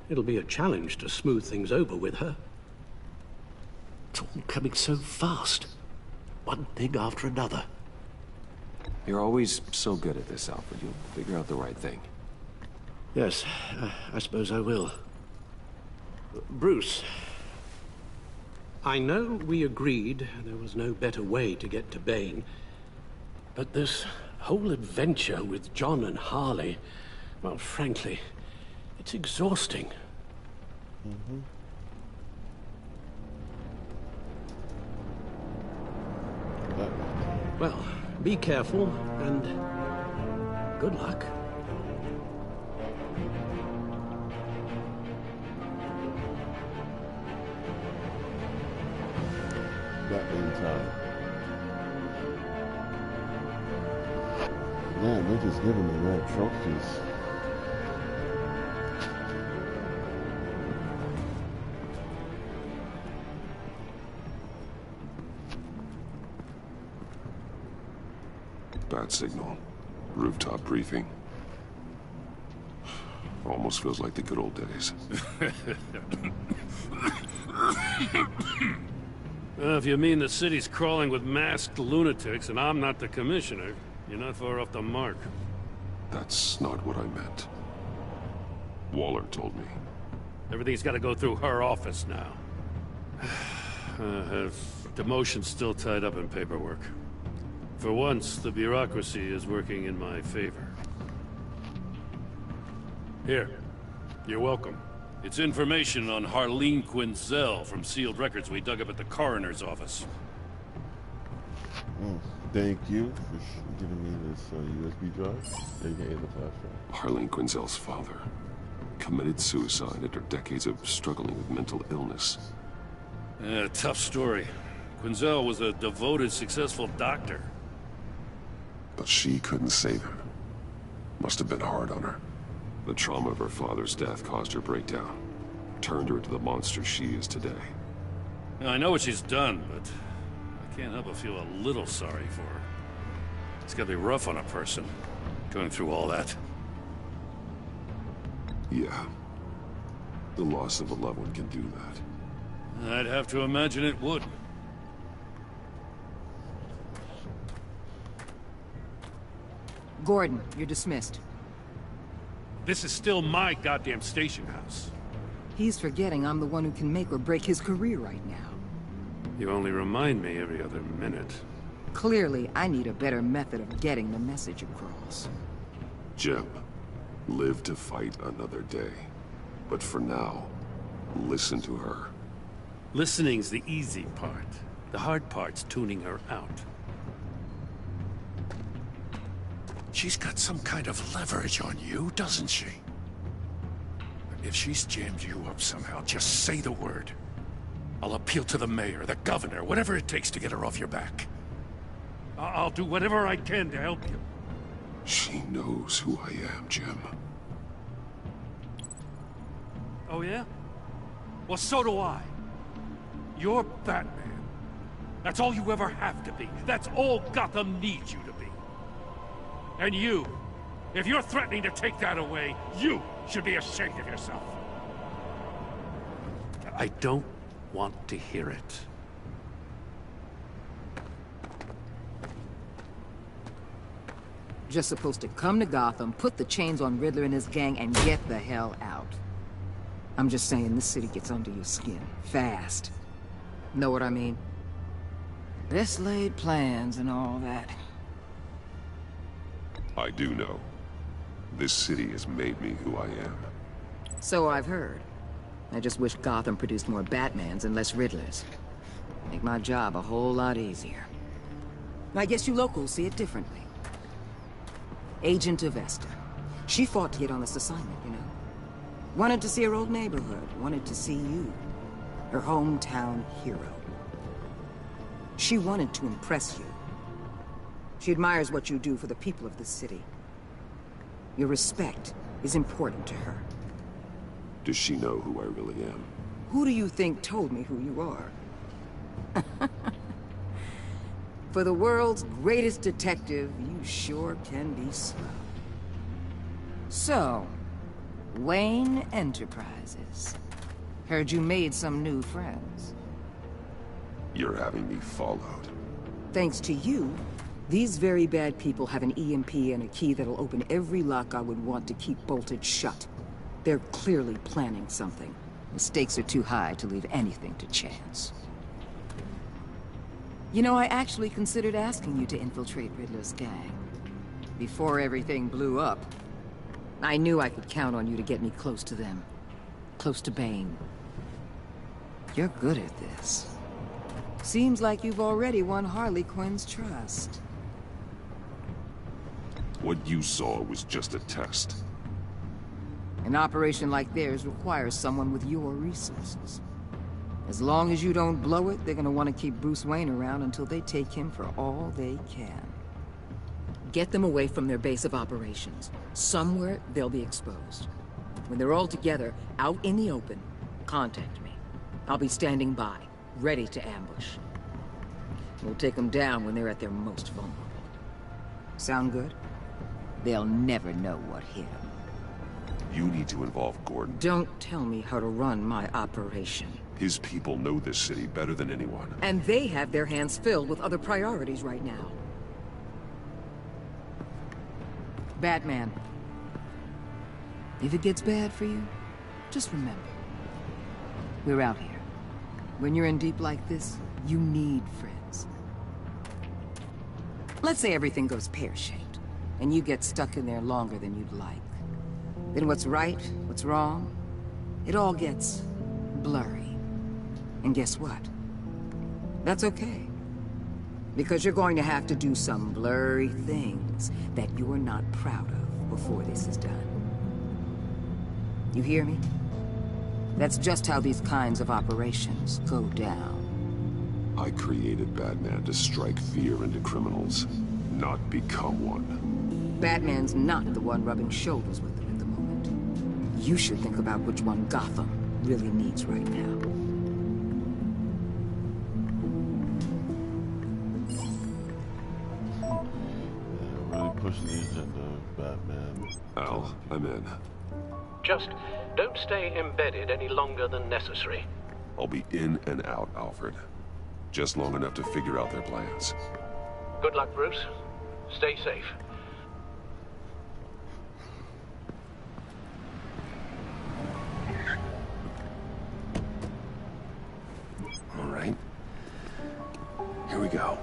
it'll be a challenge to smooth things over with her. It's all coming so fast. One thing after another. You're always so good at this, Alfred. You'll figure out the right thing. Yes, I suppose I will. Bruce. I know we agreed there was no better way to get to Bane, but this whole adventure with John and Harley, well, frankly, it's exhausting. Well, be careful, and good luck. Batman time. Man, they're just giving me mad trophies. Bat signal. Rooftop briefing. Almost feels like the good old days. Well, if you mean the city's crawling with masked lunatics and I'm not the commissioner, you're not far off the mark. That's not what I meant. Waller told me. Everything's got to go through her office now. Demotion's still tied up in paperwork. For once, the bureaucracy is working in my favor. Here. You're welcome. It's information on Harleen Quinzel from sealed records we dug up at the coroner's office. Thank you for giving me this USB drive. AKA the flash drive. Harleen Quinzel's father committed suicide after decades of struggling with mental illness. Yeah, tough story. Quinzel was a devoted, successful doctor. But she couldn't save him. Must have been hard on her. The trauma of her father's death caused her breakdown. Turned her into the monster she is today. Now, I know what she's done, but I can't help but feel a little sorry for her. It's gotta be rough on a person, going through all that. Yeah. The loss of a loved one can do that. I'd have to imagine it would. Gordon, you're dismissed. This is still my goddamn station house. He's forgetting I'm the one who can make or break his career right now. You only remind me every other minute. Clearly, I need a better method of getting the message across. Jem, live to fight another day. But for now, listen to her. Listening's the easy part. The hard part's tuning her out. She's got some kind of leverage on you, doesn't she? If she's jammed you up somehow, just say the word. I'll appeal to the mayor, the governor, whatever it takes to get her off your back. I'll do whatever I can to help you. She knows who I am, Jim. Oh, yeah? Well, so do I. You're Batman. That's all you ever have to be. That's all Gotham needs you to be. And you, if you're threatening to take that away, you should be ashamed of yourself. I don't want to hear it. Just supposed to come to Gotham, put the chains on Riddler and his gang, and get the hell out. I'm just saying, this city gets under your skin. Fast. Know what I mean? Best laid plans and all that. I do know. This city has made me who I am. So I've heard. I just wish Gotham produced more Batmans and less Riddlers. Make my job a whole lot easier. I guess you locals see it differently. Agent Avesta. She fought to get on this assignment, you know. Wanted to see her old neighborhood. Wanted to see you. Her hometown hero. She wanted to impress you. She admires what you do for the people of this city. Your respect is important to her. Does she know who I really am? Who do you think told me who you are? For the world's greatest detective, you sure can be slow. So, Wayne Enterprises. Heard you made some new friends. You're having me followed. Thanks to you, these very bad people have an EMP and a key that'll open every lock I would want to keep bolted shut. They're clearly planning something. The stakes are too high to leave anything to chance. You know, I actually considered asking you to infiltrate Riddler's gang. Before everything blew up, I knew I could count on you to get me close to them. Close to Bane. You're good at this. Seems like you've already won Harley Quinn's trust. What you saw was just a test. An operation like theirs requires someone with your resources. As long as you don't blow it, they're gonna want to keep Bruce Wayne around until they take him for all they can. Get them away from their base of operations. Somewhere they'll be exposed. When they're all together, out in the open, contact me. I'll be standing by, ready to ambush. We'll take them down when they're at their most vulnerable. Sound good? They'll never know what hit them. You need to involve Gordon. Don't tell me how to run my operation. His people know this city better than anyone. And they have their hands filled with other priorities right now. Batman. If it gets bad for you, just remember. We're out here. When you're in deep like this, you need friends. Let's say everything goes pear-shaped, and you get stuck in there longer than you'd like. Then what's right, what's wrong, it all gets blurry. And guess what? That's okay. Because you're going to have to do some blurry things that you're not proud of before this is done. You hear me? That's just how these kinds of operations go down. I created Batman to strike fear into criminals, not become one. Batman's not the one rubbing shoulders with them at the moment. You should think about which one Gotham really needs right now. Pushing the agenda, Batman. Al, I'm in. Just don't stay embedded any longer than necessary. I'll be in and out, Alfred. Just long enough to figure out their plans. Good luck, Bruce. Stay safe. All right. Here we go.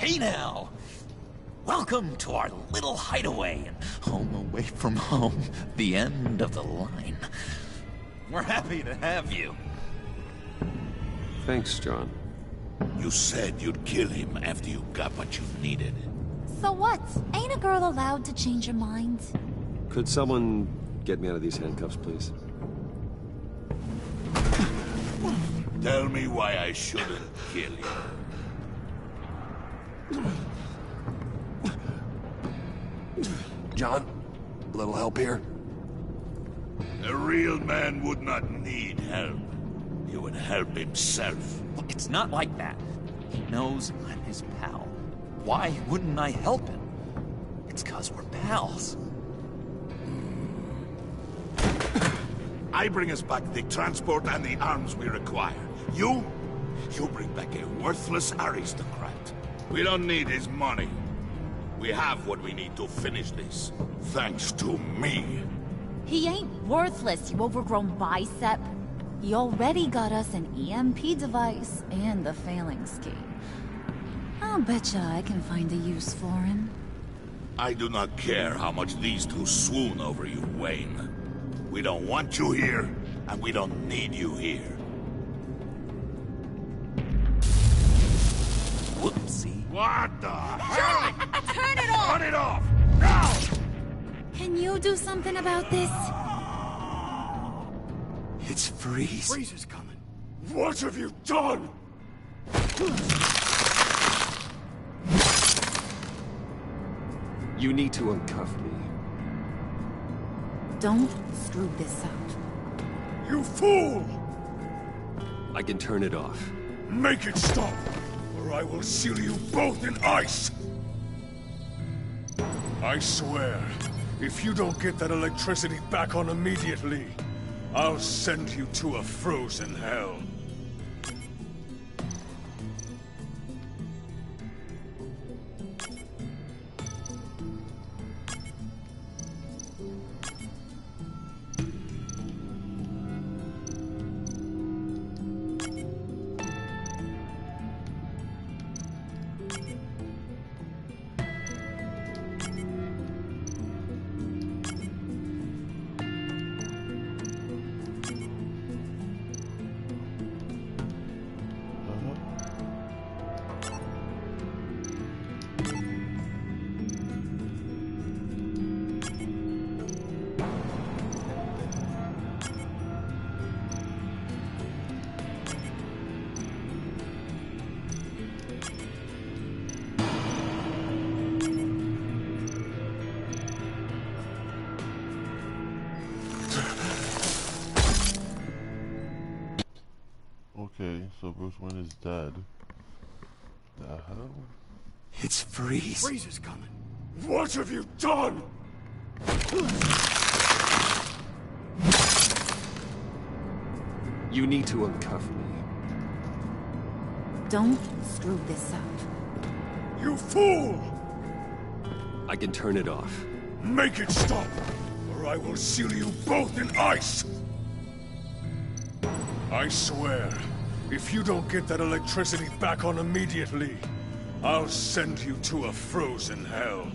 Hey now! Welcome to our little hideaway and home away from home, the end of the line. We're happy to have you. Thanks, John. You said you'd kill him after you got what you needed. So what? Ain't a girl allowed to change her mind? Could someone get me out of these handcuffs, please? Tell me why I shouldn't kill you. John, a little help here? A real man would not need help. He would help himself. It's not like that. He knows I'm his pal. Why wouldn't I help him? It's 'cause we're pals. I bring us back the transport and the arms we require. You bring back a worthless aristocrat. We don't need his money. We have what we need to finish this. Thanks to me. He ain't worthless, you overgrown bicep. He already got us an EMP device and the failing scheme. I'll betcha I can find a use for him. I do not care how much these two swoon over you, Wayne. We don't want you here, and we don't need you here. Whoopsie. What the hell? Turn it off! Turn it off! Now! Can you do something about this? It's Freeze. Freeze is coming. What have you done? You need to uncuff me. Don't screw this up. You fool! I can turn it off. Make it stop, or I will seal you both in ice! I swear, if you don't get that electricity back on immediately, I'll send you to a frozen hell. Okay, so Bruce Wayne is dead. The hell? It's Freeze. Freeze is coming. What have you done? You need to uncuff me. Don't screw this up. You fool! I can turn it off. Make it stop, or I will seal you both in ice! I swear, if you don't get that electricity back on immediately, I'll send you to a frozen hell.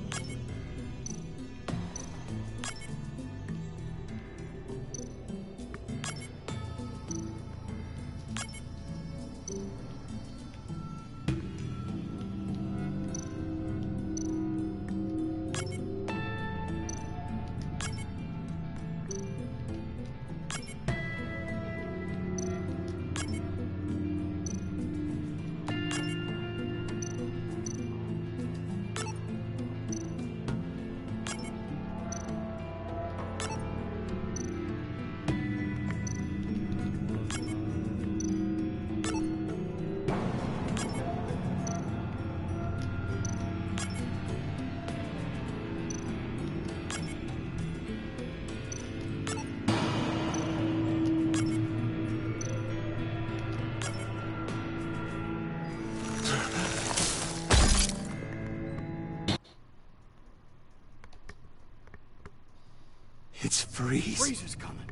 It's Freeze. Freeze is coming.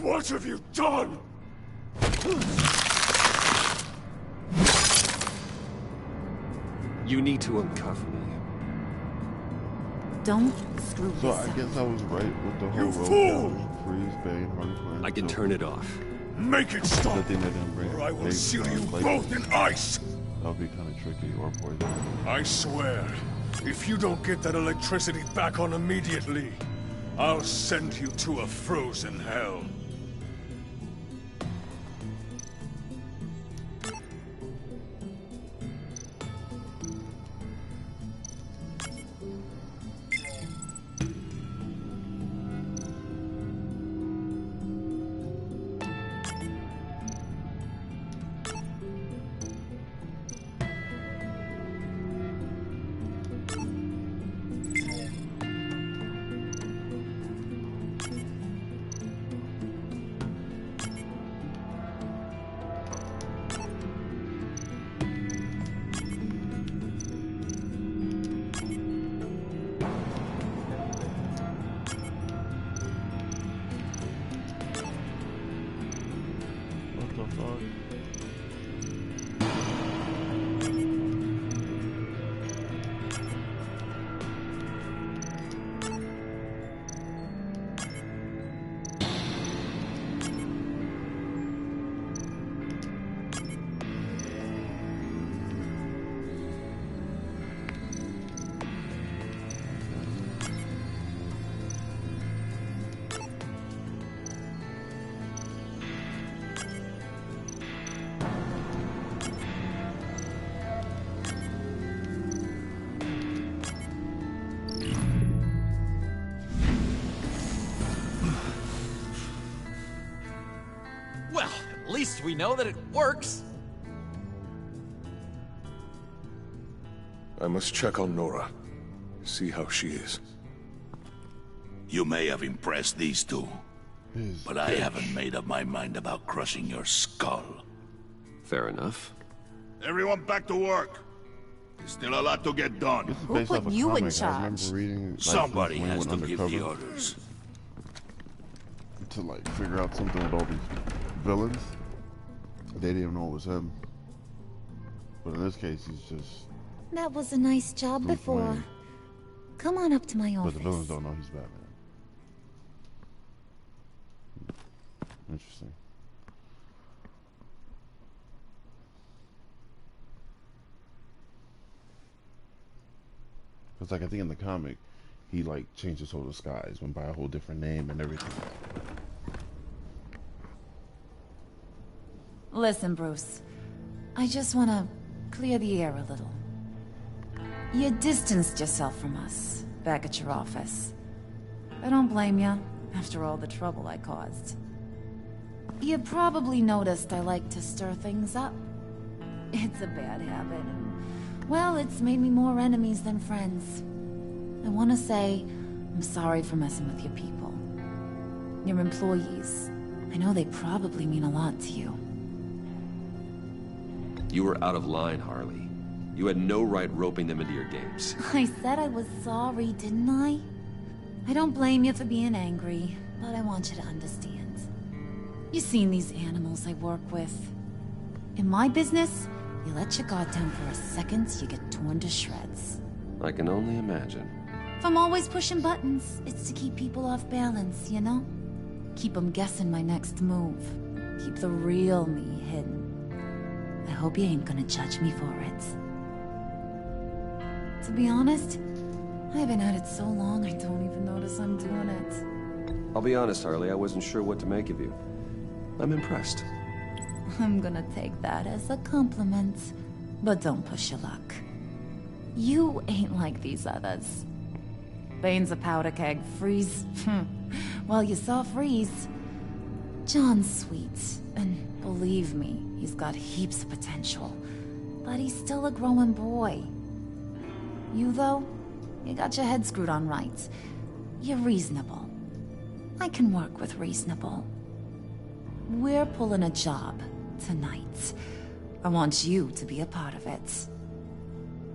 What have you done? You need to uncuff me. Don't screw So this I up. guess I was right with the whole You road fool! challenge. Freeze, Bane, Harley Quinn. I can turn it off. Make it stop, Good thing they didn't bring or I will Bane seal you like both in ice! That would be kind of tricky, or poison. I swear, if you don't get that electricity back on immediately, I'll send you to a frozen hell. What the fuck? Well, at least we know that it works. I must check on Nora. See how she is. You may have impressed these two, but I haven't made up my mind about crushing your skull. Fair enough. Everyone back to work. There's still a lot to get done. Who put you in charge? I remember reading like, Somebody when he has went to give the undercover orders. to like figure out something with all these villains. They didn't even know it was him. But in this case, he's just. That was a nice job Bruce before. Wayne. Come on up to my But office. the villains don't know he's Batman. Interesting. Because like I think in the comic, he like changed his whole disguise, went by a whole different name and everything. Listen, Bruce. I just want to clear the air a little. You distanced yourself from us, back at your office. I don't blame you, after all the trouble I caused. You probably noticed I like to stir things up. It's a bad habit, and, well, it's made me more enemies than friends. I want to say, I'm sorry for messing with your people. Your employees. I know they probably mean a lot to you. You were out of line, Harley. You had no right roping them into your games. I said I was sorry, didn't I? I don't blame you for being angry, but I want you to understand. You've seen these animals I work with. In my business, you let your guard down for a second, you get torn to shreds. I can only imagine. If I'm always pushing buttons, it's to keep people off balance, you know? Keep them guessing my next move. Keep the real me hidden. I hope you ain't gonna judge me for it. To be honest, I've been at it so long I don't even notice I'm doing it. I'll be honest, Harley, I wasn't sure what to make of you. I'm impressed. I'm gonna take that as a compliment. But don't push your luck. You ain't like these others. Bane's a powder keg. Freeze. Well, you saw Freeze. John's sweet, and believe me, he's got heaps of potential. But he's still a growing boy. You, though, you got your head screwed on right. You're reasonable. I can work with reasonable. We're pulling a job tonight. I want you to be a part of it.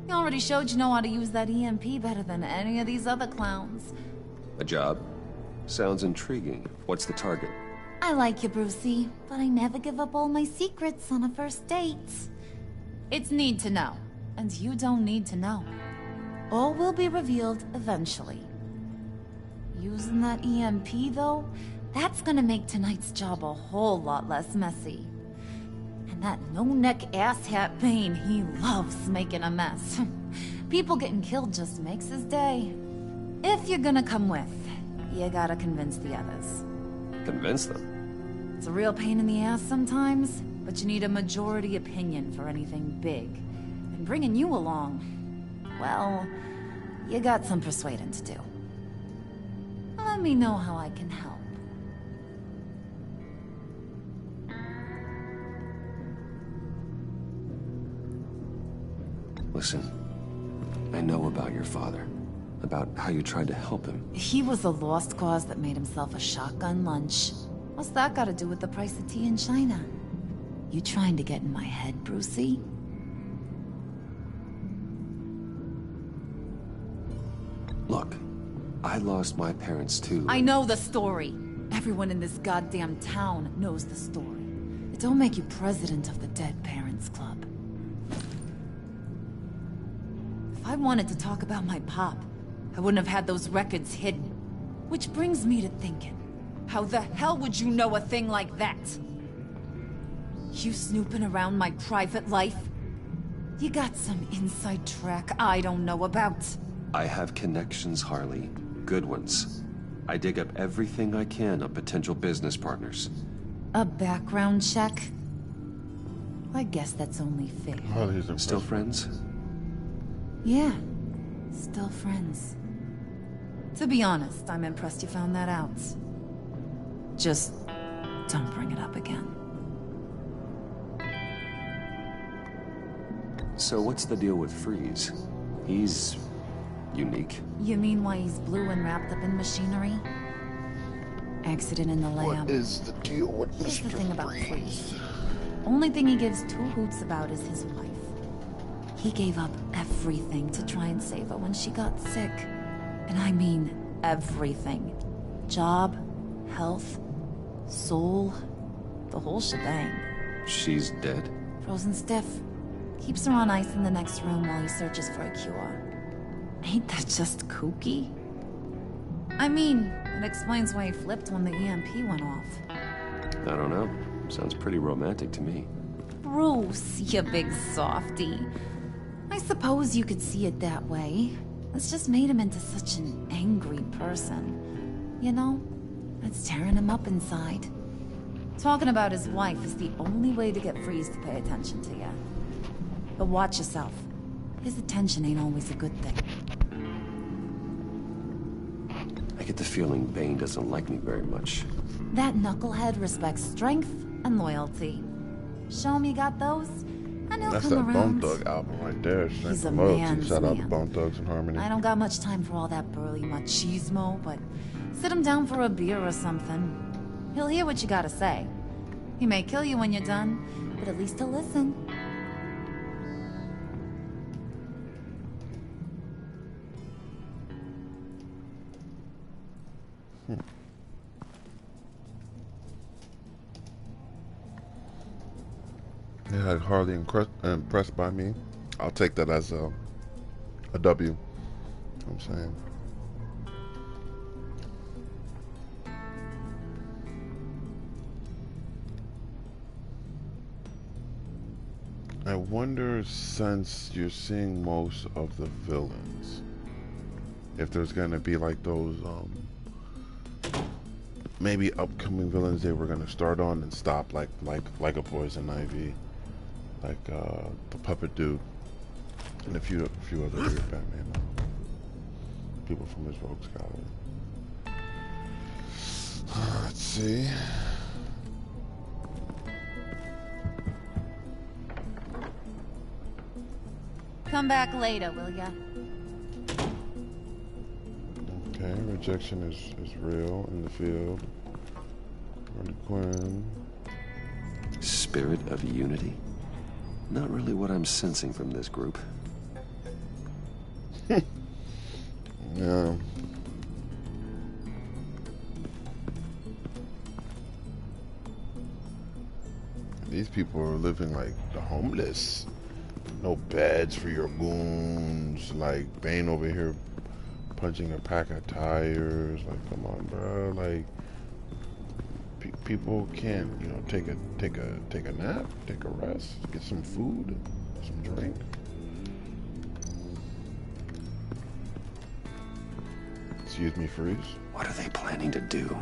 You already showed you know how to use that EMP better than any of these other clowns. A job? Sounds intriguing. What's the target? I like you, Brucey, but I never give up all my secrets on a first date. It's need to know. and you don't need to know. All will be revealed eventually. Using that EMP, though, that's gonna make tonight's job a whole lot less messy. And that no-neck asshat Bane, he loves making a mess. People getting killed just makes his day. If you're gonna come with, you gotta convince the others. Convince them? It's a real pain in the ass sometimes, but you need a majority opinion for anything big. And bringing you along, well, you got some persuading to do. Let me know how I can help. Listen, I know about your father. About how you tried to help him. He was a lost cause that made himself a shotgun lunch. What's that got to do with the price of tea in China? You trying to get in my head, Brucey? Look, I lost my parents too. I know the story. Everyone in this goddamn town knows the story. It don't make you president of the Dead Parents Club. If I wanted to talk about my pop, I wouldn't have had those records hidden. Which brings me to thinking, how the hell would you know a thing like that? You snooping around my private life? You got some inside track I don't know about. I have connections, Harley. Good ones. I dig up everything I can on potential business partners. A background check? I guess that's only fair. Still friends? Yeah, still friends. To be honest, I'm impressed you found that out. Just don't bring it up again. So what's the deal with Freeze? He's unique. You mean why he's blue and wrapped up in machinery? Accident in the lab. What is the deal with Here's the Mr. thing about Freeze? Freeze. Only thing he gives two hoots about is his wife. He gave up everything to try and save her when she got sick. And I mean everything. Job, health, soul, the whole shebang. She's dead? Frozen stiff. Keeps her on ice in the next room while he searches for a cure. Ain't that just kooky? I mean, it explains why he flipped when the EMP went off. I don't know. Sounds pretty romantic to me. Bruce, you big softy. I suppose you could see it that way. It's just made him into such an angry person. You know, it's tearing him up inside. Talking about his wife is the only way to get Freeze to pay attention to you. But watch yourself. His attention ain't always a good thing. I get the feeling Bane doesn't like me very much. That knucklehead respects strength and loyalty. Show him you got those, and he'll That's come that around. Bone Thug album right there. He's Strength a and Loyalty. man's Shout out to man. Bone Thugs and Harmony. I don't got much time for all that burly machismo, but sit him down for a beer or something. He'll hear what you gotta say. He may kill you when you're done, but at least he'll listen. Yeah, hardly impressed by me. I'll take that as a W. You know what I'm saying? I wonder, since you're seeing most of the villains, if there's gonna be like those maybe upcoming villains they were gonna start on and stop, like a Poison Ivy, like the Puppet Dude, and a few other weird Batman people from his Rogues Gallery. Let's see. Come back later, will ya? Okay, rejection is real in the field. Harley Quinn. Spirit of unity? Not really what I'm sensing from this group. Yeah. These people are living like the homeless. No beds for your goons. Like Bane over here punching a pack of tires. Like, come on, bro. Like, people can't, you know, take a nap, take a rest, get some food, some drink. Excuse me, freeze. What are they planning to do?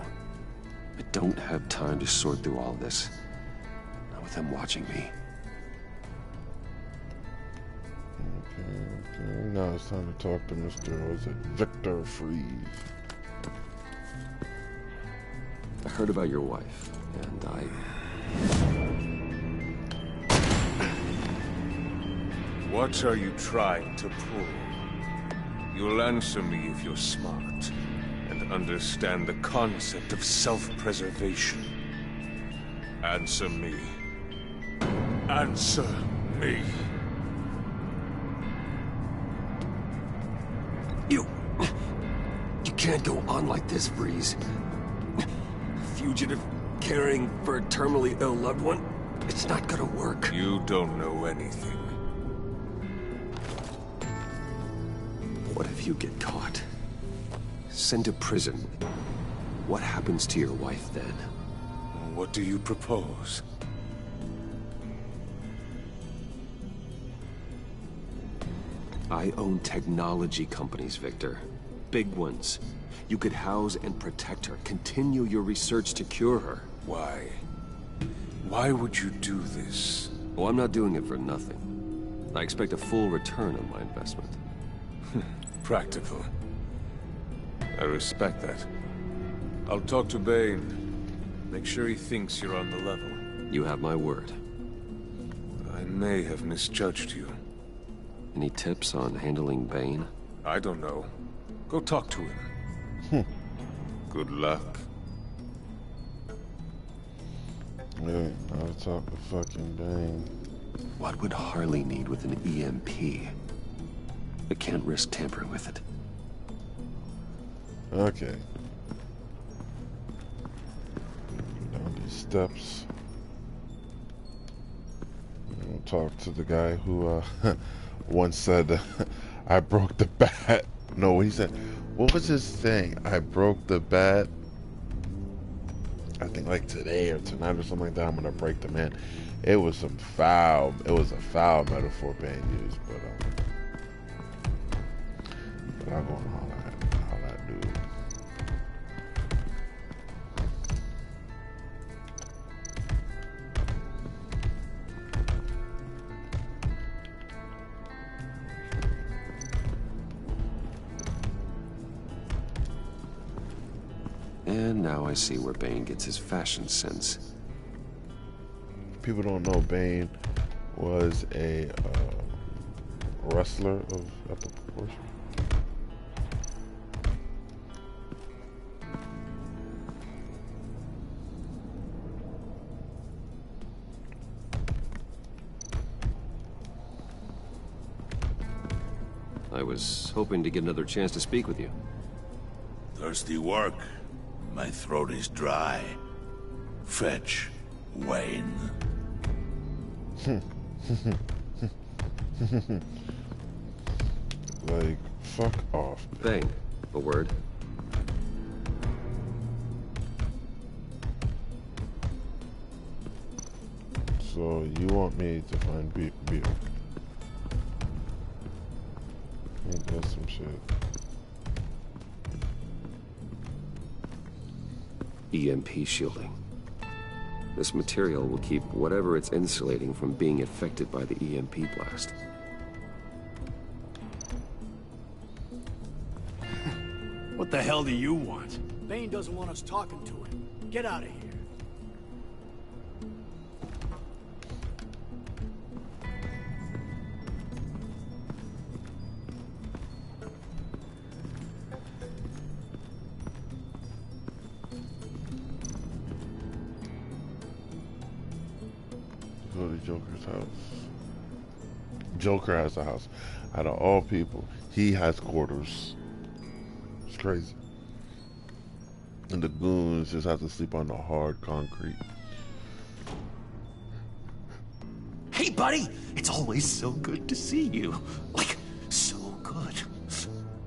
I don't have time to sort through all this. Not with them watching me. Okay. Now it's time to talk to Mr. Was it Victor Freeze? I heard about your wife, and What are you trying to pull? You'll answer me if you're smart and understand the concept of self-preservation. Answer me. Answer me. You can't go on like this, Freeze. Fugitive caring for a terminally ill loved one. It's not gonna work. You don't know anything. What if you get caught? Sent to prison. What happens to your wife then? What do you propose? I own technology companies, Victor. Big ones. You could house and protect her. Continue your research to cure her. Why? Why would you do this? Oh, I'm not doing it for nothing. I expect a full return on my investment. Practical. I respect that. I'll talk to Bane. Make sure he thinks you're on the level. You have my word. I may have misjudged you. Any tips on handling Bane? I don't know. Go talk to him. Good luck. Yeah, I'll talk to fucking Bane. What would Harley need with an EMP? I can't risk tampering with it. Okay. Down these steps. We'll talk to the guy who once said, I broke the bat. No, he said, what was his thing? I broke the bat. I think like today or tonight or something like that. I'm gonna break the man. It was a foul metaphor Bane used, but I'm gonna holler at dude. And now I see where Bane gets his fashion sense. People don't know Bane was a wrestler of epic proportion. I was hoping to get another chance to speak with you. Thirsty work. My throat is dry. Fetch Wayne. Like, fuck off. Bane, a word. So, you want me to find beer? Ain't that some shit? EMP shielding. This material will keep whatever it's insulating from being affected by the EMP blast. What the hell do you want? Bane doesn't want us talking to him. Get out of here. Go to Joker's house. Joker has a house. Out of all people, he has quarters. It's crazy. And the goons just have to sleep on the hard concrete. Hey, buddy. It's always so good to see you. Like, so good.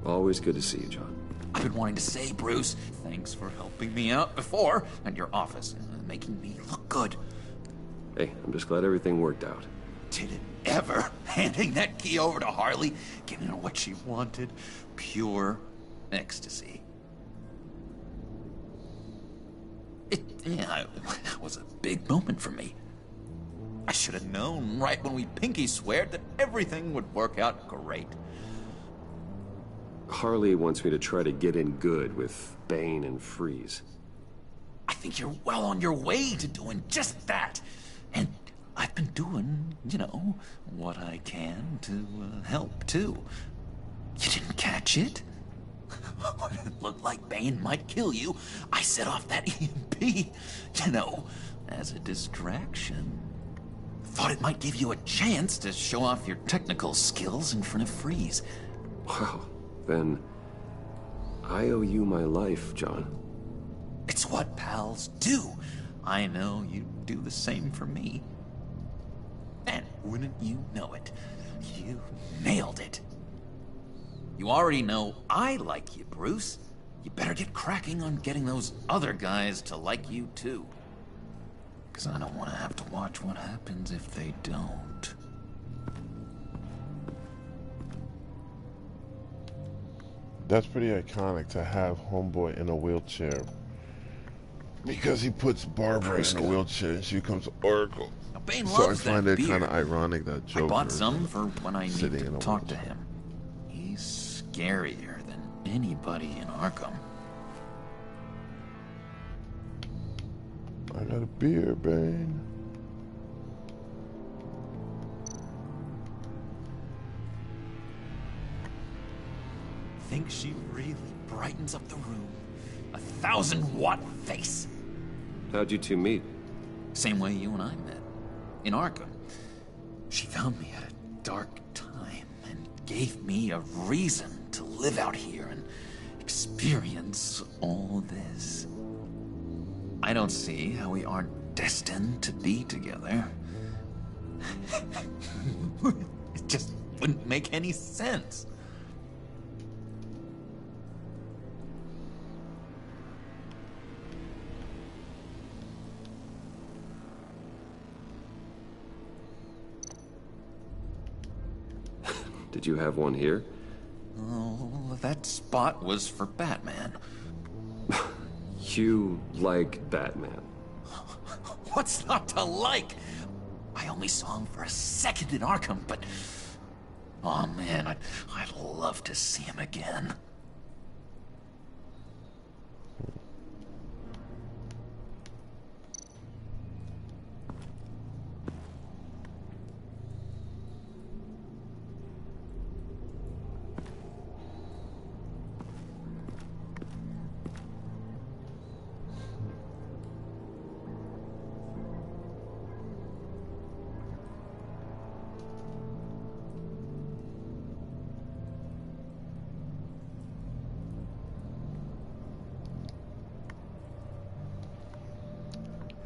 Always good to see you, John. I've been wanting to say, Bruce, thanks for helping me out before at your office, making me look good. Hey, I'm just glad everything worked out. Did it ever? Handing that key over to Harley, giving her what she wanted. Pure ecstasy. It was a big moment for me. I should have known right when we pinky sweared that everything would work out great. Harley wants me to try to get in good with Bane and Freeze. I think you're well on your way to doing just that. And I've been doing, what I can to help, too. You didn't catch it? When it looked like Bane might kill you, I set off that EMP, as a distraction. Thought it might give you a chance to show off your technical skills in front of Freeze. Wow, then I owe you my life, John. It's what pals do. I know you do the same for me. And wouldn't you know it, you nailed it. You already know I like you, Bruce. You better get cracking on getting those other guys to like you, too. Because I don't want to have to watch what happens if they don't. That's pretty iconic to have Homeboy in a wheelchair. Because he puts Barbara in a wheelchair and she becomes Oracle. Now, Bane So I loves find that it beer. kind of ironic that Joker I bought some for when I need sitting in to a talk to wheelchair. him. He's scarier than anybody in Arkham. I got a beer, Bane. Think she really brightens up the room? 1,000-watt face. How'd you two meet? Same way you and I met. In Arkham. She found me at a dark time and gave me a reason to live out here and experience all this. I don't see how we aren't destined to be together. It just wouldn't make any sense. Did you have one here? Oh, that spot was for Batman. You like Batman? What's not to like? I only saw him for a second in Arkham, but... oh man, I'd love to see him again.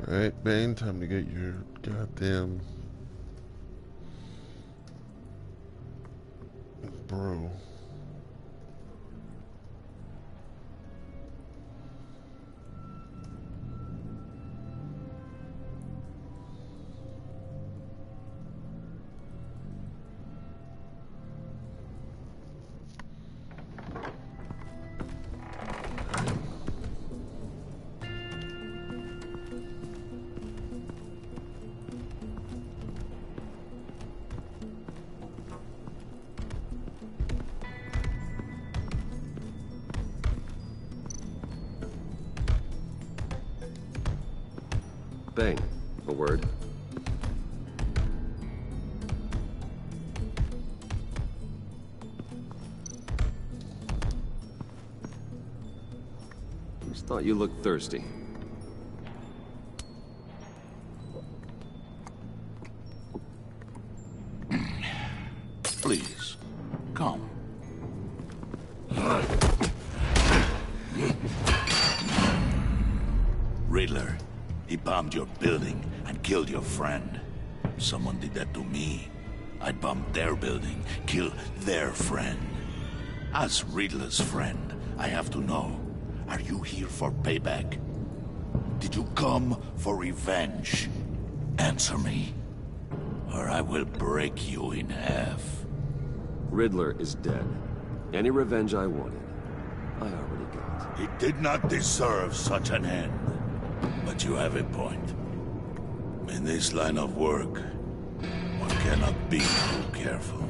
Alright, Bane, time to get your goddamn brew. Bane, a word. Just thought you looked thirsty. Please, come. Riddler, he bombed your building and killed your friend. Someone did that to me. I'd bomb their building, kill their friend. As Riddler's friend, I have to know, are you here for payback? Did you come for revenge? Answer me, or I will break you in half. Riddler is dead. Any revenge I wanted, I already got. He did not deserve such an end. But you have a point. In this line of work, one cannot be too careful.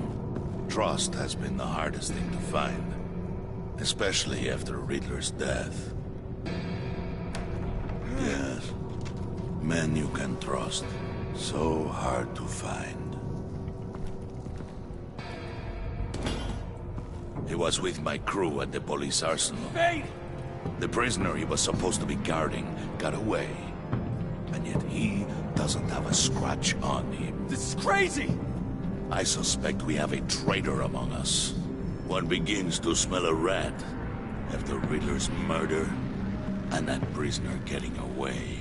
Trust has been the hardest thing to find, especially after Riddler's death. Yes, men you can trust, so hard to find. He was with my crew at the police arsenal. Bane! The prisoner he was supposed to be guarding got away. And yet he doesn't have a scratch on him. This is crazy! I suspect we have a traitor among us. One begins to smell a rat after Riddler's murder and that prisoner getting away.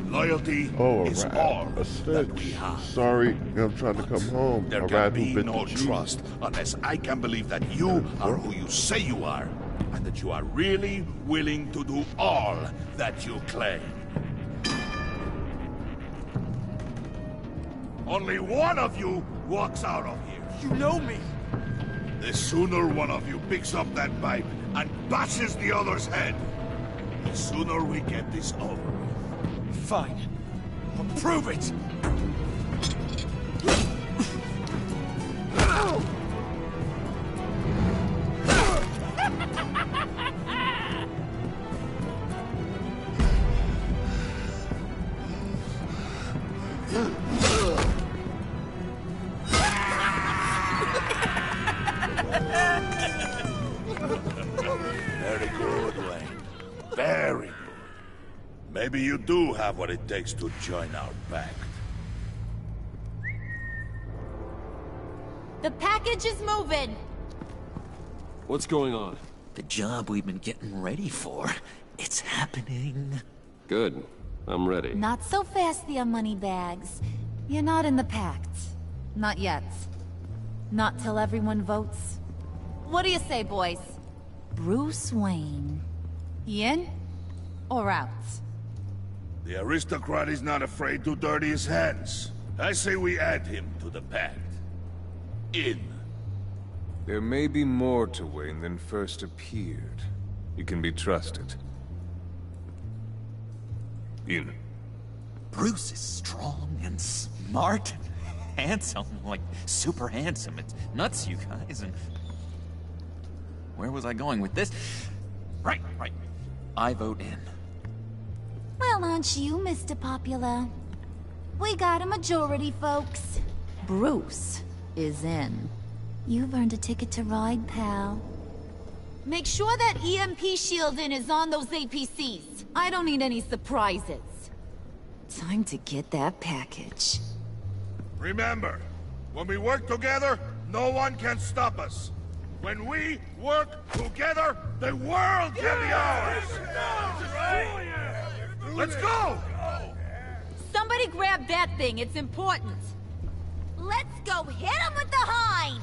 Loyalty is all that we have. Sorry, I'm trying to come home. There can be no trust unless I can believe that you are who you say you are, and that you are really willing to do all that you claim. Only one of you walks out of here. You know me. The sooner one of you picks up that pipe and bashes the other's head, the sooner we get this over. Fine. I'll prove it! Very good, Wayne. Very good. Maybe you do have what it takes to join our pact. The package is moving. What's going on? The job we've been getting ready for. It's happening. Good. I'm ready. Not so fast, the Moneybags. You're not in the pact. Not yet. Not till everyone votes. What do you say, boys? Bruce Wayne. In or out? The aristocrat is not afraid to dirty his hands. I say we add him to the pact. In. There may be more to Wayne than first appeared. He can be trusted. In. Bruce is strong and smart and handsome, like super handsome. It's nuts, you guys, and... Where was I going with this? Right. I vote in. Well, aren't you, Mr. Popular? We got a majority, folks. Bruce is in. You've earned a ticket to ride, pal. Make sure that EMP shielding is on those APCs. I don't need any surprises. Time to get that package. Remember, when we work together, no one can stop us. When we work together, the world can be ours! Let's go! Somebody grab that thing, it's important. Let's go hit him with the hind!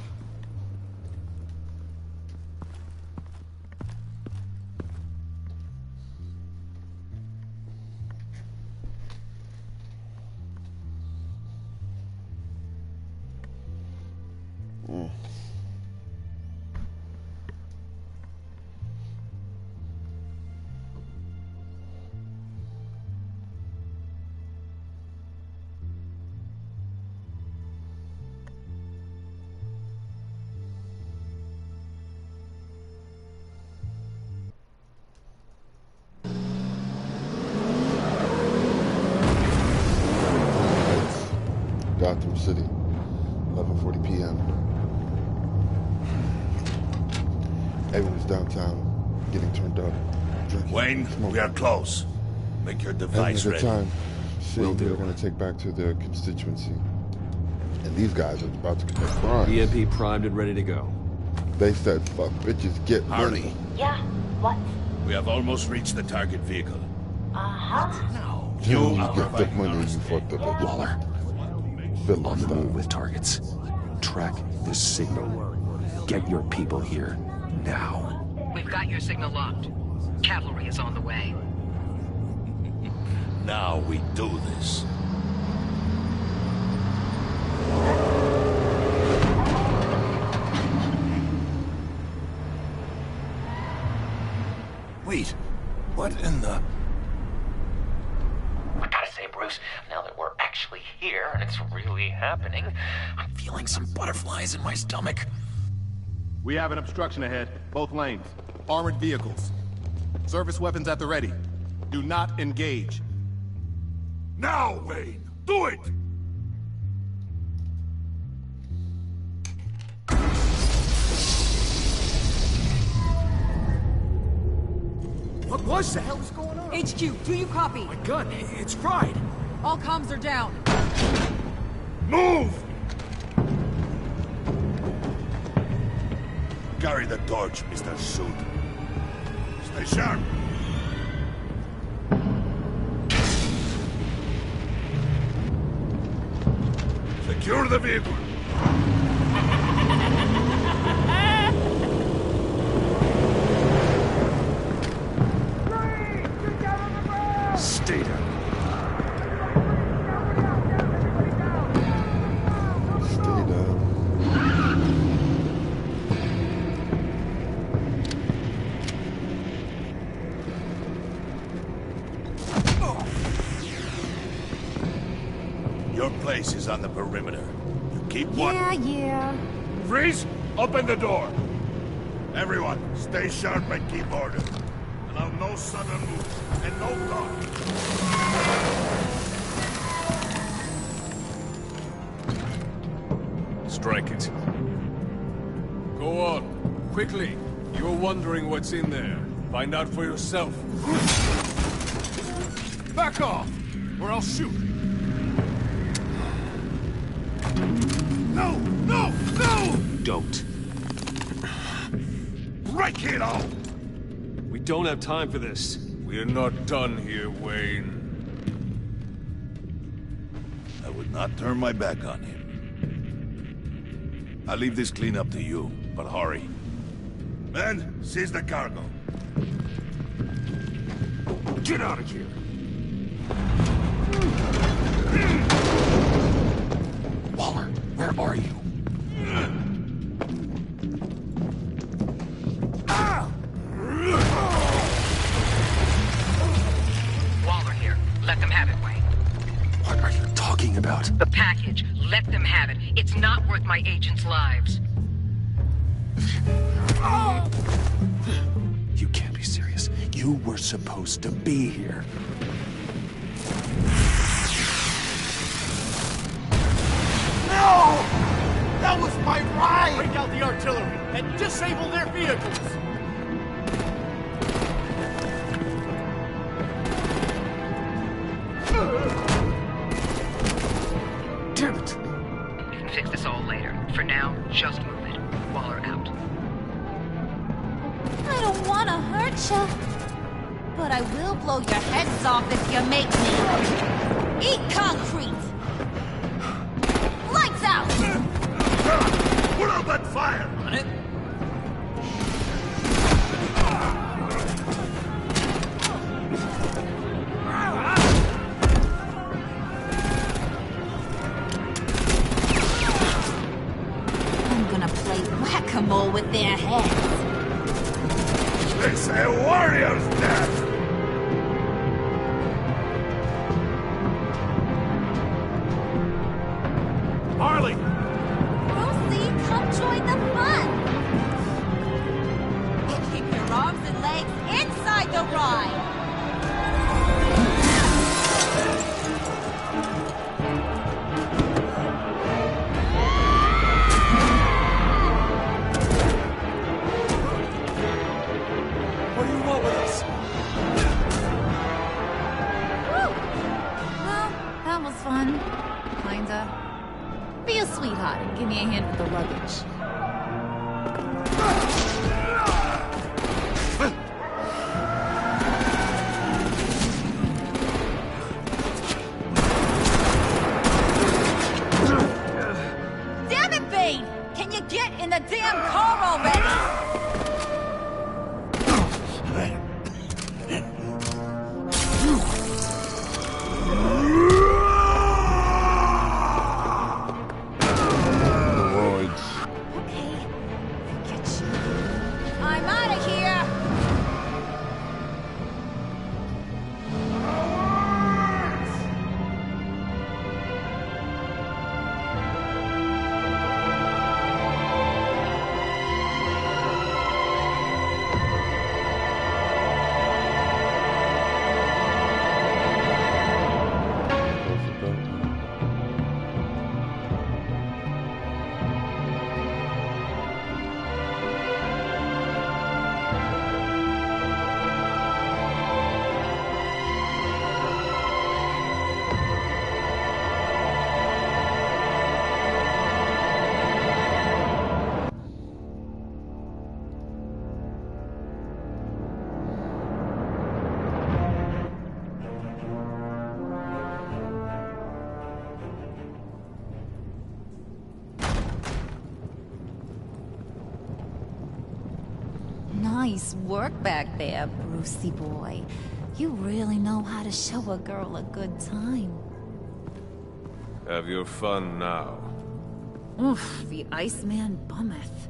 Gotham City, 11:40 p.m. Everyone's downtown, getting turned up. Drinking, Wayne, smoking. we are close. Make your device And at the ready. time, city they're going to take back to their constituency. And these guys are about to commit crimes. EMP primed and ready to go. They said, fuck bitches, get Harley. Yeah, what? We have almost reached the target vehicle. Uh-huh. Now, You get the money you fucked up at Waller. On the move with targets. Track this signal. Get your people here now. We've got your signal locked. Cavalry is on the way. Now we do this. Wait, what in the... I gotta say, Bruce, now that we're actually here and it's really happening, I'm feeling some butterflies in my stomach. We have an obstruction ahead, both lanes. Armored vehicles. Service weapons at the ready. Do not engage. Now, Bane! Do it! What was that? What the hell is going on? HQ, do you copy? My gun, it's fried. All comms are down. Move! Carry the torch, Mr. Suit. Stay sharp. Secure the vehicle. Stay down. Stay down. Your place is on the perimeter. You keep one. Yeah. Freeze! Open the door. Everyone, stay sharp and keep order. Allow no sudden moves and no talk. Strike it. Go on. Quickly. You're wondering what's in there. Find out for yourself. Back off, or I'll shoot. No! No! No! Don't. Break it all! We don't have time for this. We're not done here, Wayne. I would not turn my back on him. I'll leave this clean up to you, but hurry. Men, seize the cargo. Get out of here. Waller, where are you? Waller here. Let them have it, Wayne. What are you talking about? The package. Let them have it. It's not worth my agents' lives. You can't be serious. You were supposed to be here. No! That was my ride! Break out the artillery and disable their vehicles! Damn it! We can fix this all later. For now, just move it. Waller out. I don't want to hurt you, but I will blow your heads off if you make me. Eat concrete! Lights out! Put up that fire! On it? I'm gonna play whack-a-mole with their heads. It's a warrior's death! Harley! Lucy, come join the fun! Keep your arms and legs inside the ride! What do you want with us? Woo! Well, that was fun. Kinda. Be a sweetheart and give me a hand with the luggage. Nice work back there, Brucey boy. You really know how to show a girl a good time. Have your fun now. Oof, the Iceman bummeth.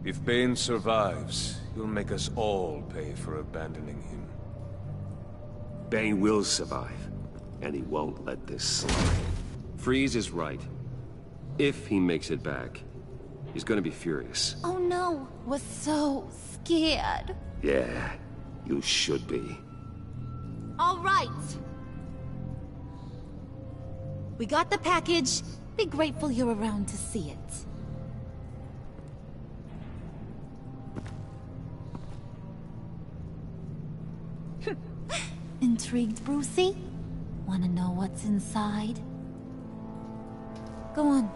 If Bane survives, you'll make us all pay for abandoning him. Bane will survive, and he won't let this slide. Freeze is right. If he makes it back, he's gonna be furious. Oh no, we're so scared. Yeah, you should be. All right. We got the package. Be grateful you're around to see it. Intrigued, Brucey? Wanna know what's inside? Go on,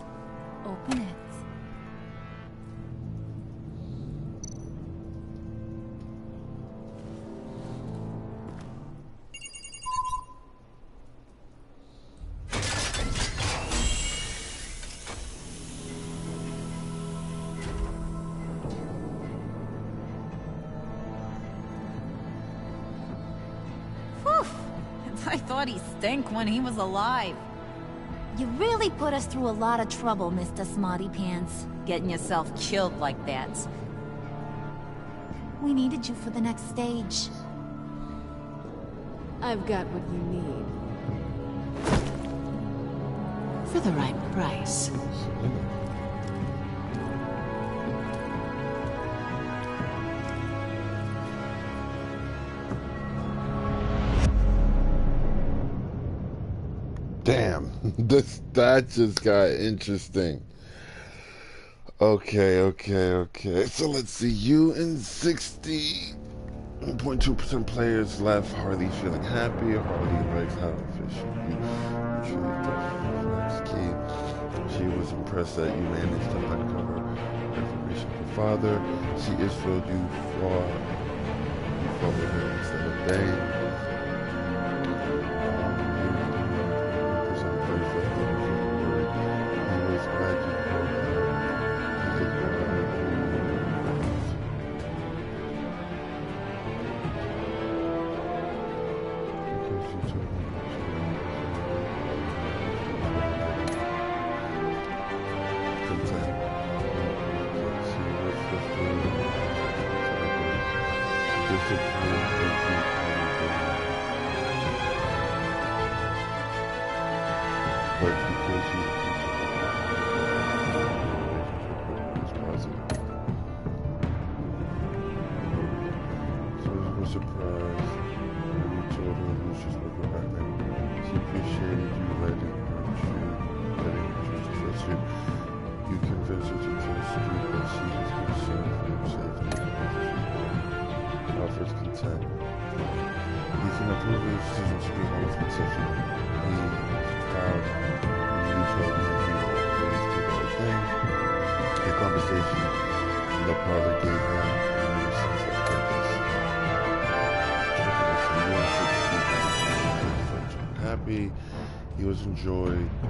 open it. I thought he stank when he was alive. You really put us through a lot of trouble, Mr. Smarty Pants. Getting yourself killed like that. We needed you for the next stage. I've got what you need. For the right price. Damn, that just got interesting. Okay. So let's see. You and 60.2% players left Harley feeling happy. Harley writes how efficient you key. She was impressed that you managed to uncover information of her father. She is thrilled you fought with her instead of Bane.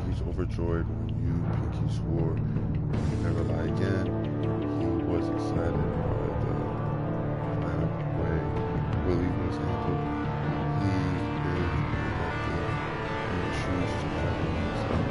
He's overjoyed when you, Pinky, swore you'd never lie again. He was excited by the way Willie was handled. He is elected and choose to handle himself.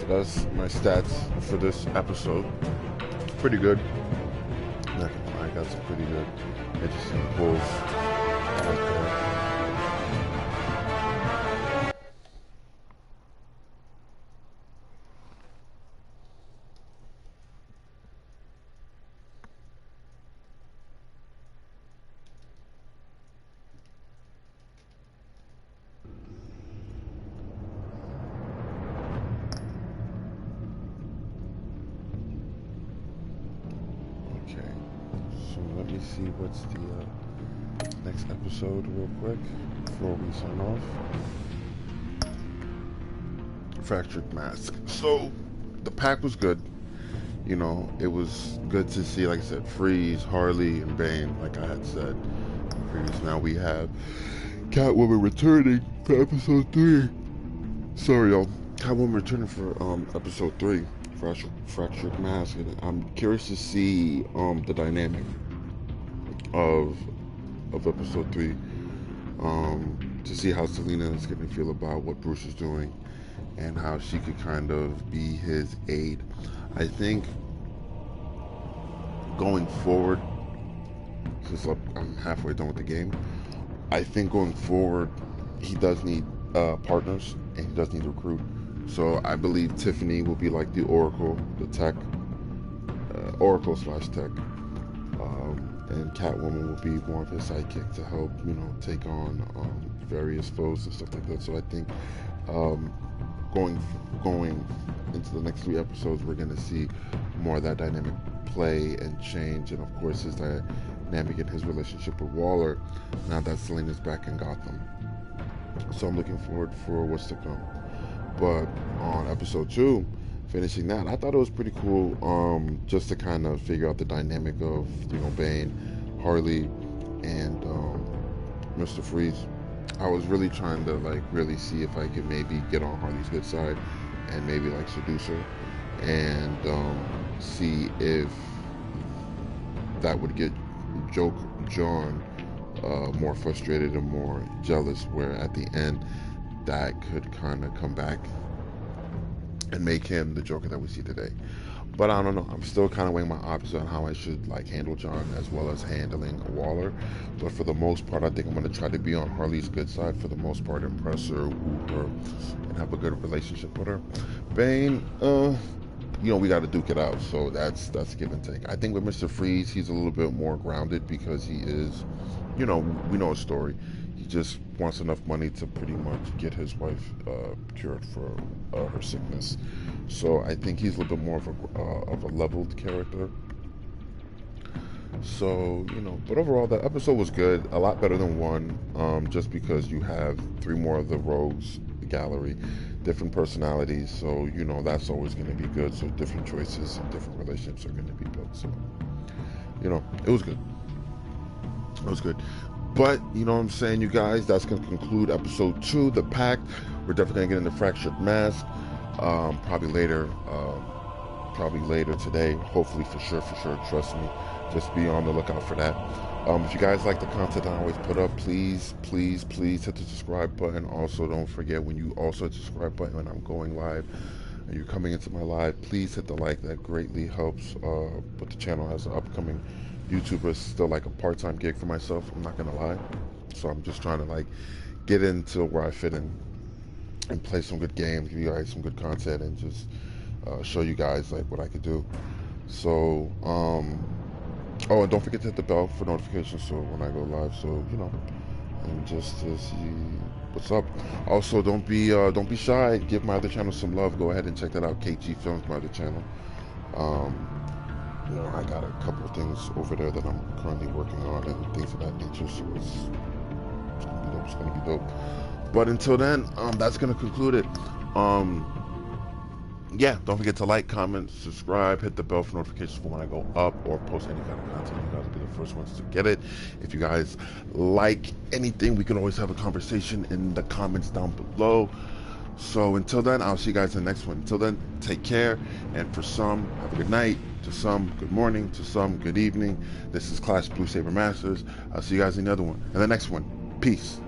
That's my stats for this episode. Pretty good. Not gonna lie, I got some pretty good, interesting pulls. I like that. So let me see what's the next episode real quick before we sign off. Fractured Mask. So the pack was good. You know, it was good to see, like I said, Freeze, Harley, and Bane, like I had said. Freeze. Now we have Catwoman returning for episode 3. Sorry, y'all. Catwoman returning for episode 3, Fractured Mask. And I'm curious to see the dynamic of episode 3. To see how Selina is going to feel about what Bruce is doing and how she could kind of be his aide. I think going forward, since I'm halfway done with the game, I think going forward he does need partners and he does need to recruit. So I believe Tiffany will be like the Oracle, the tech, Oracle/tech, and Catwoman will be more of his sidekick to help, you know, take on various foes and stuff like that. So I think going into the next 3 episodes, we're going to see more of that dynamic play and change, and of course his dynamic in his relationship with Waller now that Selina's back in Gotham. So I'm looking forward for what's to come. But on episode 2, finishing that, I thought it was pretty cool, just to kind of figure out the dynamic of, you know, Bane, Harley, and Mr. Freeze. I was really trying to like really see if I could maybe get on Harley's good side and maybe like seduce her, and see if that would get John more frustrated and more jealous, where at the end that could kind of come back and make him the Joker that we see today. But I don't know. I'm still kind of weighing my options on how I should like handle John as well as handling Waller. But for the most part, I think I'm going to try to be on Harley's good side for the most part, impress her, woo her, and have a good relationship with her. Bane, you know, we got to duke it out. So that's give and take. I think with Mr. Freeze, he's a little bit more grounded because he is, you know, we know his story. He just wants enough money to pretty much get his wife cured for her sickness. So I think he's a little bit more of a leveled character. So, you know, but overall that episode was good, a lot better than 1, just because you have 3 more of the rogues gallery, different personalities. So, you know, that's always going to be good. So different choices and different relationships are going to be built. So, you know, it was good. It was good. But, you know what I'm saying, you guys, that's going to conclude episode 2, The Pact. We're definitely going to get into Fractured Mask, probably later today, hopefully, for sure, trust me. Just be on the lookout for that. If you guys like the content I always put up, please hit the subscribe button. Also, don't forget, when you also hit the subscribe button when I'm going live and you're coming into my live, please hit the like. That greatly helps with the channel as an upcoming YouTuber. Is still like a part-time gig for myself, I'm not gonna lie. So I'm just trying to like get into where I fit in and play some good games, give you guys some good content, and just show you guys like what I could do. So oh, and don't forget to hit the bell for notifications so when I go live, so you know, and just to see what's up. Also, don't be shy, give my other channel some love. Go ahead and check that out, KG Films, my other channel. You know, I got a couple of things over there that I'm currently working on and things of that nature, so it's gonna be dope. But until then, that's gonna conclude it. Yeah, don't forget to like, comment, subscribe, hit the bell for notifications for when I go up or post any kind of content. You guys will be the first ones to get it. If you guys like anything, we can always have a conversation in the comments down below. So until then, I'll see you guys in the next one. Until then, take care, and for some, have a good night. To some, good morning. To some, good evening. This is Clash Blue Saber Masters. I'll see you guys in the other one. And the next one. Peace.